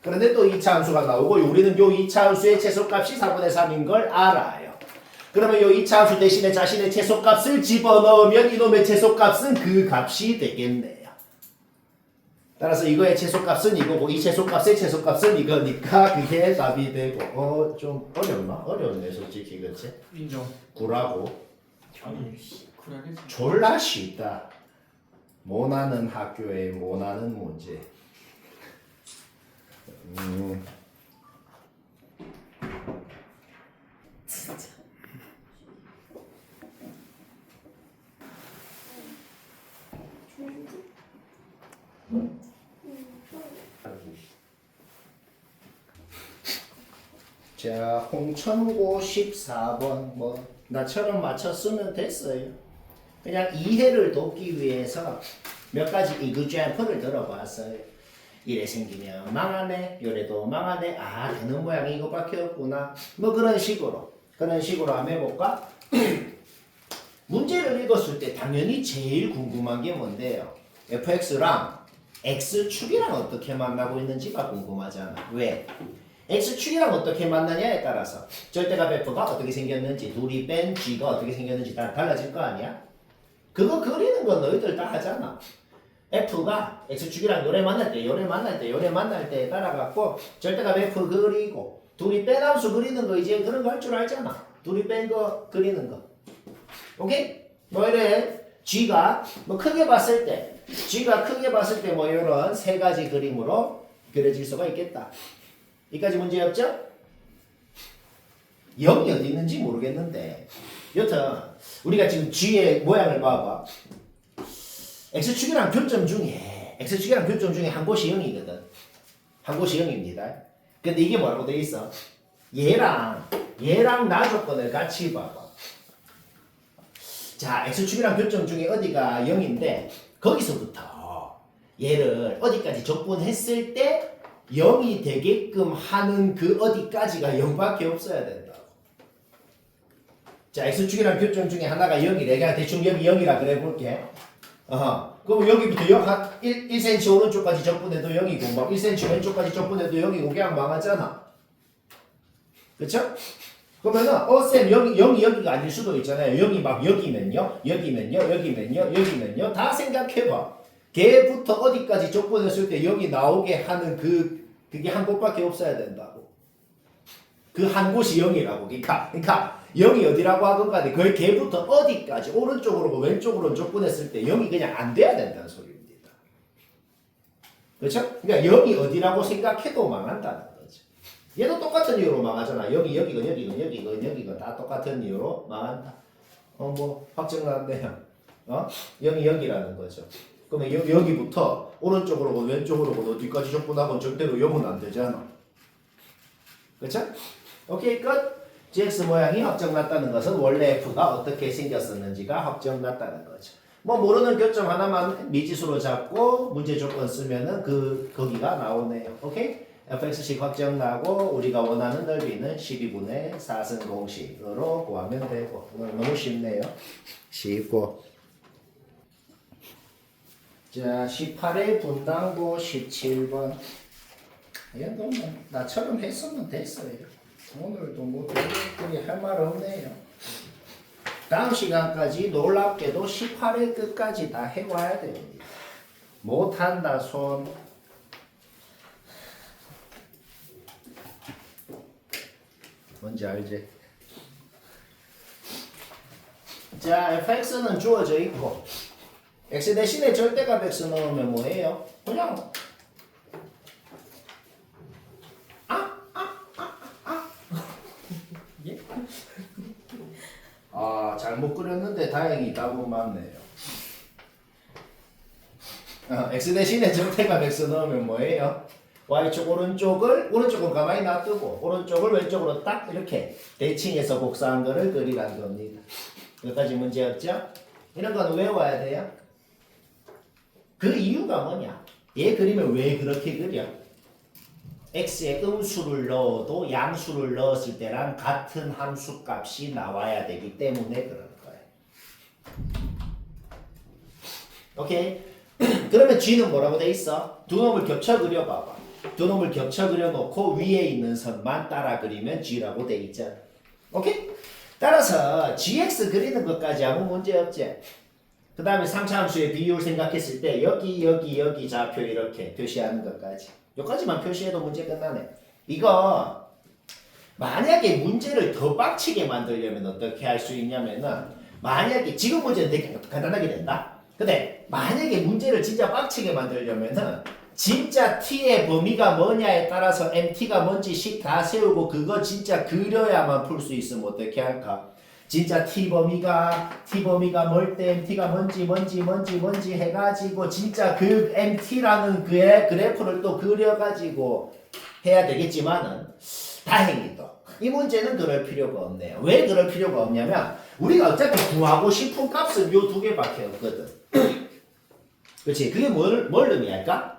그런데 또 2차 함수가 나오고 우리는 요 2차 함수의 최소값이 4분의 3인 걸 알아요. 그러면 요 2차 함수 대신에 자신의 최소값을 집어넣으면 이놈의 최소값은 그 값이 되겠네요. 따라서 이거의 최소값은 이거고 이 최소값의 최소값은 이거니까 그게 답이 되고 좀 어렵나? 어려웠네 솔직히 그치? 인정. 구라고 아니 그래야겠지. 졸라 쉽다. 모나는 학교에 모나는 문제. 진짜. 자, 홍천고 14번 뭐 나처럼 맞췄으면 됐어요. 그냥 이해를 돕기 위해서 몇 가지 example을 들어봤어요. 이래 생기면 망하네, 요래도 망하네, 아 되는 모양이 이거밖에 없구나 뭐 그런 식으로. 그런 식으로 한번 해볼까? 문제를 읽었을 때 당연히 제일 궁금한 게 뭔데요? fx랑 x축이랑 어떻게 만나고 있는지가 궁금하잖아. 왜? x축이랑 어떻게 만나냐에 따라서 절대값 f가 어떻게 생겼는지 둘이 뺀 g가 어떻게 생겼는지 다 달라질 거 아니야? 그거 그리는 건 너희들 다 하잖아. f가 x축이랑 요래 만날 때 요래 만날 때 요래 만날 때에 따라갖고 절대값 f 그리고 둘이 뺀 함수 그리는 거 이제 그런 거 할 줄 알잖아. 둘이 뺀 거 그리는 거. 오케이? 뭐 이래 g가 뭐 크게 봤을 때 g가 크게 봤을 때 뭐 이런 세 가지 그림으로 그려질 수가 있겠다. 여기까지 문제였죠? 0이 어디 있는지 모르겠는데 여튼 우리가 지금 g의 모양을 봐봐. x축이랑 교점 중에 한 곳이 0이거든. 한 곳이 0입니다. 근데 이게 뭐라고 돼 있어? 얘랑 나 조건을 같이 봐봐. 자, x축이랑 교점 중에 어디가 0인데 거기서부터 얘를 어디까지 적분했을 때 0이 되게끔 하는 그 어디까지가 0밖에 없어야 된다고. 자, x축이랑 교점 중에 하나가 0이래. 그냥 대충 여기 0이라 그래 볼게. 그럼 여기부터 1cm 오른쪽까지 적분해도 0이고 막 1cm 왼쪽까지 적분해도 0이고 그냥 망하잖아. 그쵸? 그러면은 쌤 영이 여기가 아닐 수도 있잖아요. 0이 막 여기면요 다 생각해봐. 걔부터 어디까지 적분했을 때 여기 나오게 하는 그게 한 곳밖에 없어야 된다고. 그 한 곳이 0이라고. 그러니까 0이 어디라고 하건 간에 그 걔부터 어디까지 오른쪽으로 왼쪽으로 적분했을 때 0이 그냥 안 돼야 된다는 소리입니다. 그렇죠? 그러니까 0이 어디라고 생각해도 망한다는 거죠. 얘도 똑같은 이유로 망하잖아. 여기건 다 똑같은 이유로 망한다. 뭐 확정 났네요. 0이 여기라는 거죠. 그러면 여기부터 오른쪽으로 왼쪽으로 어디까지 적분하고 절대로 0은 안 되잖아. 그렇죠? 오케이 끝. gx 모양이 확정났다는 것은 원래 f가 어떻게 생겼었는지가 확정났다는 거죠. 뭐 모르는 교점 하나만 미지수로 잡고 문제 조건 쓰면은 거기가 나오네요. 오케이? fx식 확정나고 우리가 원하는 넓이는 12분의 4승 공식으로 구하면 되고 너무 쉽네요. 쉽고 자 18의 분당고 17번 얘도 뭐 나처럼 했으면 됐어요. 오늘도 뭐 특별히 할 말 없네요. 다음 시간까지 놀랍게도 18회 끝까지 다 해와야 됩니다. 못한다 손. 뭔지 알지? 자, fx는 주어져 있고 x 대신에 절대값 x 넣으면 뭐예요? 그냥 잘못 그렸는데 다행히 답은 맞네요. x 대신에 절대값 x 넣으면 뭐예요? y축 오른쪽은 가만히 놔두고 오른쪽을 왼쪽으로 딱 이렇게 대칭해서 복사한 거를 그리라는 겁니다. 여기까지 문제였죠? 이런 건 외워야 돼요. 그 이유가 뭐냐? 얘 그림을 왜 그렇게 그려? x에 음수를 넣어도 양수를 넣었을 때랑 같은 함수 값이 나와야 되기 때문에 그런 거예요. 오케이? 그러면 g는 뭐라고 돼 있어? 두 놈을 겹쳐 그려봐봐. 두 놈을 겹쳐 그려놓고 위에 있는 선만 따라 그리면 g라고 돼 있잖아. 오케이? 따라서 gx 그리는 것까지 아무 문제 없지. 그 다음에 3차 함수의 비율 생각했을 때 여기 좌표 이렇게 표시하는 것까지. 여기까지만 표시해도 문제 끝나네. 이거 만약에 문제를 더 빡치게 만들려면 어떻게 할 수 있냐면은 만약에 지금 문제는 되게 간단하게 된다. 근데 만약에 문제를 진짜 빡치게 만들려면은 진짜 t의 범위가 뭐냐에 따라서 mt가 뭔지 식 다 세우고 그거 진짜 그려야만 풀 수 있으면 어떻게 할까? 진짜 t 범위가 뭘 때 mt가 뭔지 해가지고 진짜 그 mt라는 그의 그래프를 또 그려가지고 해야 되겠지만은 다행히 또 이 문제는 그럴 필요가 없네요. 왜 그럴 필요가 없냐면 우리가 어차피 구하고 싶은 값은 요 두 개밖에 없거든. 그렇지? 그게 뭘 의미할까?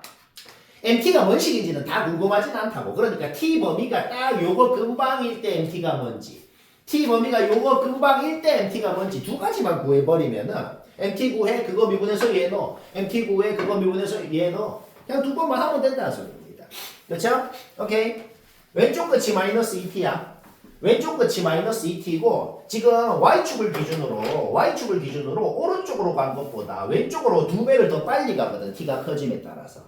mt가 뭔 식인지는 다 궁금하진 않다고. 그러니까 t 범위가 딱 요거 근방일 때 mt가 뭔지 t 범위가 요거 금방 1대 mt가 뭔지 두 가지만 구해버리면은 mt 구해 그거 미분해서 얘 넣어 mt 구해 그거 미분해서 얘 넣어 그냥 두 번만 하면 된다는 소리입니다. 그렇죠? 오케이. 왼쪽 끝이 마이너스 2t야. 왼쪽 끝이 마이너스 2t고 지금 y축을 기준으로 오른쪽으로 간 것보다 왼쪽으로 2배를 더 빨리 가거든. t가 커짐에 따라서.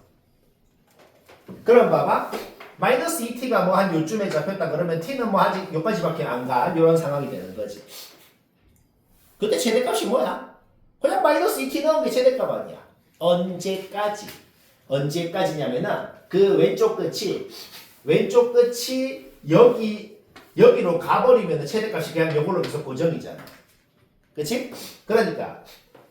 그럼 봐봐. 마이너스 2t가 뭐 한 요쯤에 잡혔다 그러면 t는 뭐 아직 여기까지밖에 안 가. 이런 상황이 되는 거지. 그때 최대값이 뭐야? 그냥 마이너스 2t 넣은 게 최대값 아니야. 언제까지냐면은 그 왼쪽 끝이 여기로 가버리면 최대값이 그냥 요걸로 계속 고정이잖아. 그치? 그러니까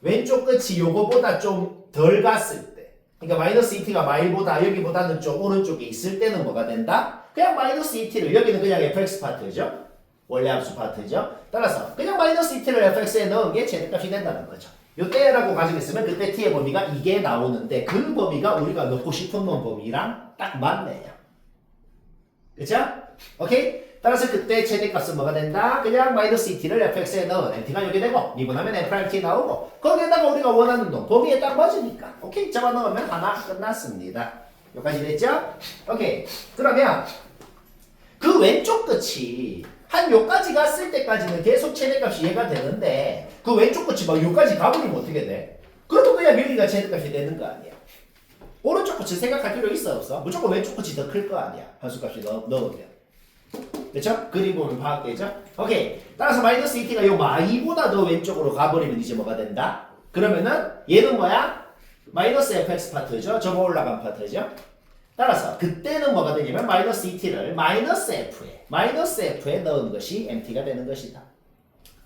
왼쪽 끝이 요거보다 좀 덜 갔을 때 그러니까 마이너스 2t가 마일보다 여기보다는 좀 오른쪽에 있을 때는 뭐가 된다? 그냥 마이너스 2t를 여기는 그냥 fx 파트죠. 원래 함수 파트죠. 따라서 그냥 마이너스 2t를 fx에 넣은 게 최대값이 된다는 거죠. 요때라고 가지겠으면 그때 t의 범위가 이게 나오는데 그 범위가 우리가 넣고 싶은 놈 범위랑 딱 맞네요. 그쵸? 오케이? 따라서 그때 최대값은 뭐가 된다? 그냥 마이너스 2t를 fx에 넣은 mt가 여기 되고 미분하면 m'T 나오고 거기에다가 우리가 원하는 놈 범위에 딱 맞으니까 오케이? 잡아넣으면 하나 끝났습니다. 여기까지 됐죠? 오케이. 그러면 그 왼쪽 끝이 한 요까지 갔을 때까지는 계속 최대값이 얘가 되는데 그 왼쪽 끝이 막 요까지 가버리면 어떻게 돼? 그래도 그냥 여기가 최대값이 되는 거 아니야. 오른쪽 끝을 생각할 필요 있어 없어? 무조건 왼쪽 끝이 더 클 거 아니야. 함수값이 넣으면. 그렇죠? 그림 보면 파악되죠? 오케이. 따라서 마이너스 2t가 요 마이보다 더 왼쪽으로 가버리면 이제 뭐가 된다? 그러면은 얘는 뭐야? 마이너스 fx 파트죠? 저거 올라간 파트죠? 따라서 그때는 뭐가 되냐면 마이너스 2t를 마이너스 f에 넣은 것이 mt가 되는 것이다.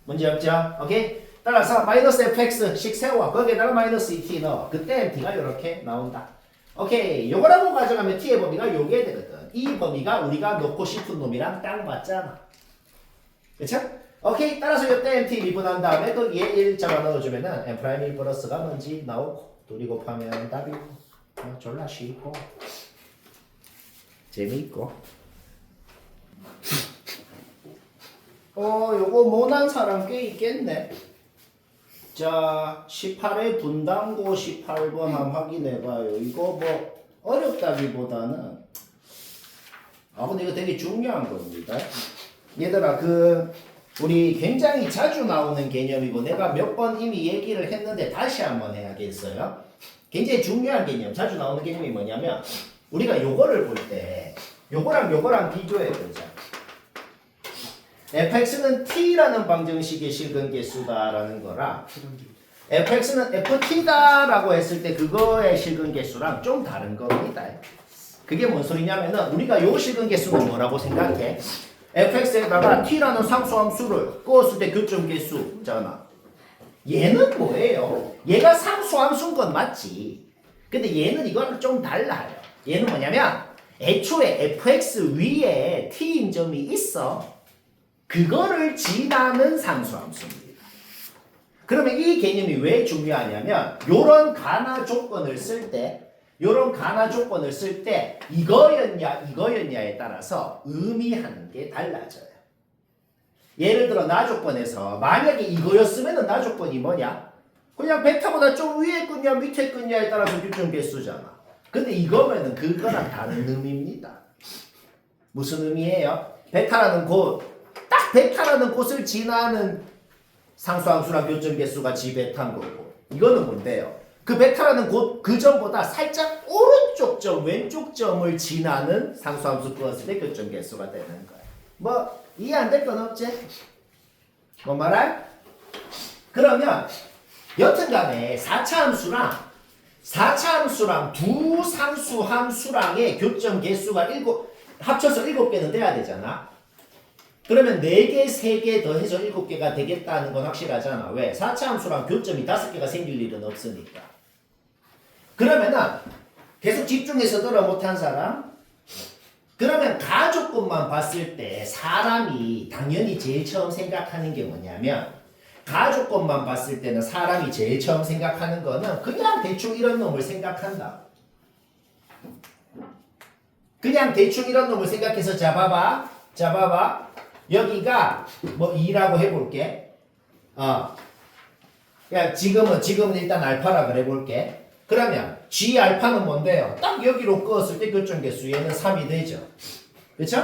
문제 없죠? 오케이? 따라서 마이너스 fx씩 세워 거기에다가 마이너스 2t 넣어. 그때 mt가 이렇게 나온다. 오케이. 요거라고 가져가면 t의 범위가 요게 되거든. 이 범위가 우리가 넣고 싶은 놈이랑 딱 맞잖아. 그쵸? 오케이. 따라서 요때 mt 미분한 다음에 또 얘 1 잡아 넣어주면은 m'1 플러스가 뭔지 나오고 둘이 곱하면 답이고 졸라 쉽고 재미있고 요거 못한 사람 꽤 있겠네. 자 18의 분당고 18번 한번 확인해봐요. 이거 뭐 어렵다기보다는 근데 이거 되게 중요한 겁니다. 얘들아 우리 굉장히 자주 나오는 개념이고 내가 몇 번 이미 얘기를 했는데 다시 한번 해야겠어요. 굉장히 중요한 개념, 자주 나오는 개념이 뭐냐면 우리가 요거를 볼 때 요거랑 비교해 보자. fx는 t라는 방정식의 실근계수다라는 거랑 fx는 ft다라고 했을 때 그거의 실근계수랑 좀 다른 겁니다. 그게 뭔 소리냐면은 우리가 요 실근계수는 뭐라고 생각해? fx에다가 t라는 상수함수를 끄었을 때 교점계수잖아. 얘는 뭐예요? 얘가 상수함수인 건 맞지. 근데 얘는 이거랑 좀 달라요. 얘는 뭐냐면 애초에 fx 위에 t인 점이 있어. 그거를 지나는 상수함수입니다. 그러면 이 개념이 왜 중요하냐면 요런 가나 조건을 쓸 때 이거였냐에 따라서 의미하는 게 달라져요. 예를 들어 나 조건에서 만약에 이거였으면 나 조건이 뭐냐? 그냥 베타보다 좀 위에 끄냐 밑에 끄냐에 따라서 규정 개수잖아. 근데 이거면은 그거랑 다른 의미입니다. 무슨 의미예요? 베타라는 곳을 지나는 상수함수랑 교점 개수가 지베타인 거고 이거는 뭔데요? 그 베타라는 곳 그 점보다 살짝 오른쪽 점 왼쪽 점을 지나는 상수함수 끄었을 때 교점 개수가 되는 거야. 뭐 이해 안 될 건 없지? 뭔 말할? 그러면 여튼간에 4차 함수랑 두 상수 함수랑의 교점 개수가 합쳐서 7개는 돼야 되잖아. 그러면 4개, 3개 더해서 7개가 되겠다는 건 확실하잖아. 왜? 4차 함수랑 교점이 5개가 생길 일은 없으니까. 그러면은 계속 집중해서 들어 못한 사람? 그러면 가족분만 봤을 때 사람이 당연히 제일 처음 생각하는 게 뭐냐면 가족권만 봤을 때는 사람이 제일 처음 생각하는 거는 그냥 대충 이런 놈을 생각한다. 그냥 대충 이런 놈을 생각해서 잡아봐. 여기가 뭐 2라고 해볼게. 그냥 지금은 일단 알파라 그래볼게. 그러면 G 알파는 뭔데요? 딱 여기로 끄었을 때 교점계수 얘는 3이 되죠. 그쵸?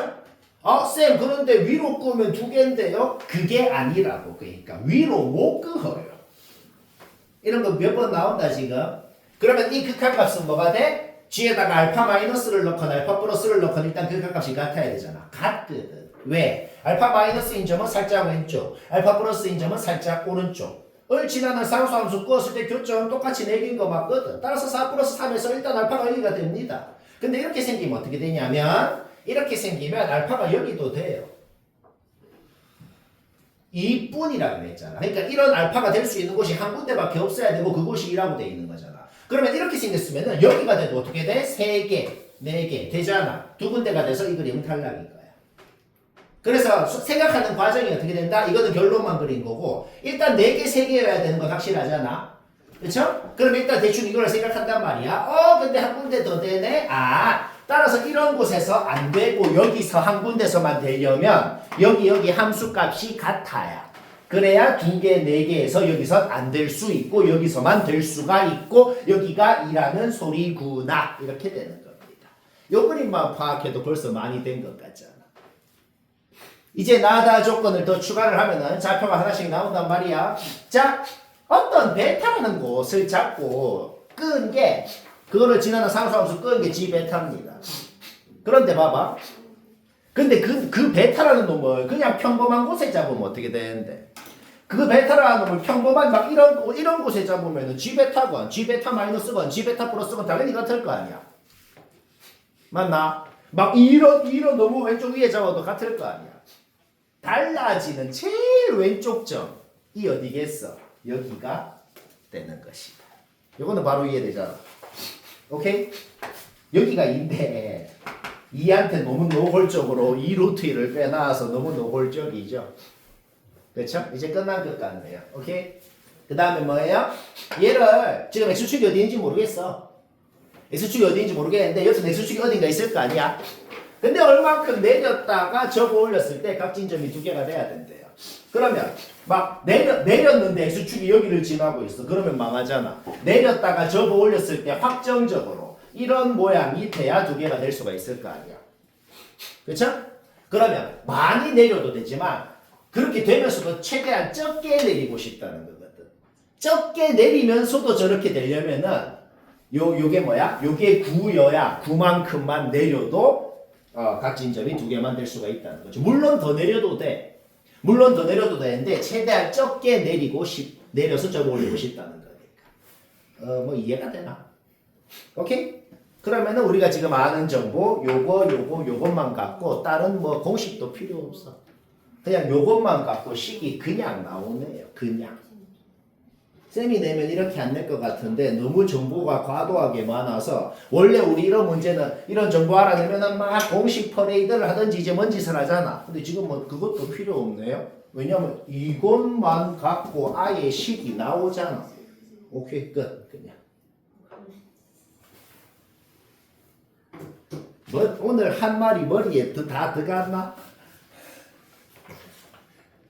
쌤, 그런데 위로 끄면 2개인데요? 그게 아니라고. 그러니까 위로 못 끄어요. 이런 거 몇 번 나온다, 지금. 그러면 이 극한값은 뭐가 돼? G에다가 알파 마이너스를 넣거나 알파 플러스를 넣거나 일단 극한값이 같아야 되잖아. 같거든. 왜? 알파 마이너스인 점은 살짝 왼쪽, 알파 플러스인 점은 살짝 오른쪽. 을 지나는 상수함수 끄었을 때 교점 똑같이 4개인 거 맞거든. 따라서 4 플러스 3에서 일단 알파가 여기가 됩니다. 근데 이렇게 생기면 어떻게 되냐면 이렇게 생기면 알파가 여기도 돼요. 2뿐이라고 그랬잖아. 그러니까 이런 알파가 될 수 있는 곳이 한 군데밖에 없어야 되고 그곳이 2라고 돼 있는 거잖아. 그러면 이렇게 생겼으면 여기가 돼도 어떻게 돼? 3개, 4개 되잖아. 2군데가 돼서 이 그림은 탈락인 거야. 그래서 생각하는 과정이 어떻게 된다? 이거는 결론만 그린 거고 일단 4개, 3개여야 되는 건 확실하잖아. 그쵸? 그럼 일단 대충 이걸 생각한단 말이야. 근데 한 군데 더 되네? 따라서 이런 곳에서 안 되고 여기서 한 군데서만 되려면 여기 함수값이 같아야. 그래야 2개, 4개에서 여기서 안 될 수 있고 여기서만 될 수가 있고 여기가 2라는 소리구나. 이렇게 되는 겁니다. 요 그림만 파악해도 벌써 많이 된 것 같잖아. 이제 나다 조건을 더 추가를 하면은 좌표가 하나씩 나온단 말이야. 자, 어떤 베타라는 곳을 잡고 끈 게 그거를 지나는 상수함수 끈 게 G 베타입니다. 그런데 봐봐. 근데 그 베타라는 놈을 그냥 평범한 곳에 잡으면 어떻게 되는데? 그 베타라는 놈을 평범한 막 이런 곳에 잡으면은 G 베타건, G 베타 마이너스건, G 베타 플러스건 당연히 같을 거 아니야. 맞나? 막 이런 너무 왼쪽 위에 잡아도 같을 거 아니야. 달라지는 제일 왼쪽 점이 어디겠어? 여기가 되는 것이다. 이거는 바로 이해되잖아. 오케이? 여기가 2인데 2한테 너무 노골적으로 2 루트 1을 빼놔서 너무 노골적이죠. 그렇죠? 이제 끝난 것 같네요. 오케이? 그 다음에 뭐예요? 얘를 지금 X축이 어디인지 모르겠어. X축이 어디인지 모르겠는데 여기서 X축이 어딘가 있을 거 아니야? 근데 얼만큼 내렸다가 접어 올렸을 때 각진점이 2개가 돼야 된대요. 그러면 막 내렸는데 X축이 여기를 지나고 있어. 그러면 망하잖아. 내렸다가 접어 올렸을 때 확정적으로 이런 모양이 돼야 2개가 될 수가 있을 거 아니야. 그쵸? 그러면 많이 내려도 되지만 그렇게 되면서도 최대한 적게 내리고 싶다는 거거든. 적게 내리면서도 저렇게 되려면은 요게 뭐야? 요게 9여야 9만큼만 내려도 각진점이 2개만 될 수가 있다는 거죠. 물론 더 내려도 돼. 물론 더 내려도 되는데 최대한 적게 내려서 접어 올리고 싶다는 거니까. 뭐 이해가 되나? 오케이? 그러면은 우리가 지금 아는 정보 요것만 갖고 다른 뭐 공식도 필요 없어. 그냥 요것만 갖고 식이 그냥 나오네요. 그냥. 쌤이 내면 이렇게 안 낼 것 같은데 너무 정보가 과도하게 많아서 원래 우리 이런 문제는 이런 정보 알아내면 막 공식 퍼레이드를 하든지 이제 뭔 짓을 하잖아. 근데 지금 뭐 그것도 필요 없네요. 왜냐면 이것만 갖고 아예 식이 나오잖아. 오케이 끝 그냥. 오늘 한 말이 머리에 다 들어갔나?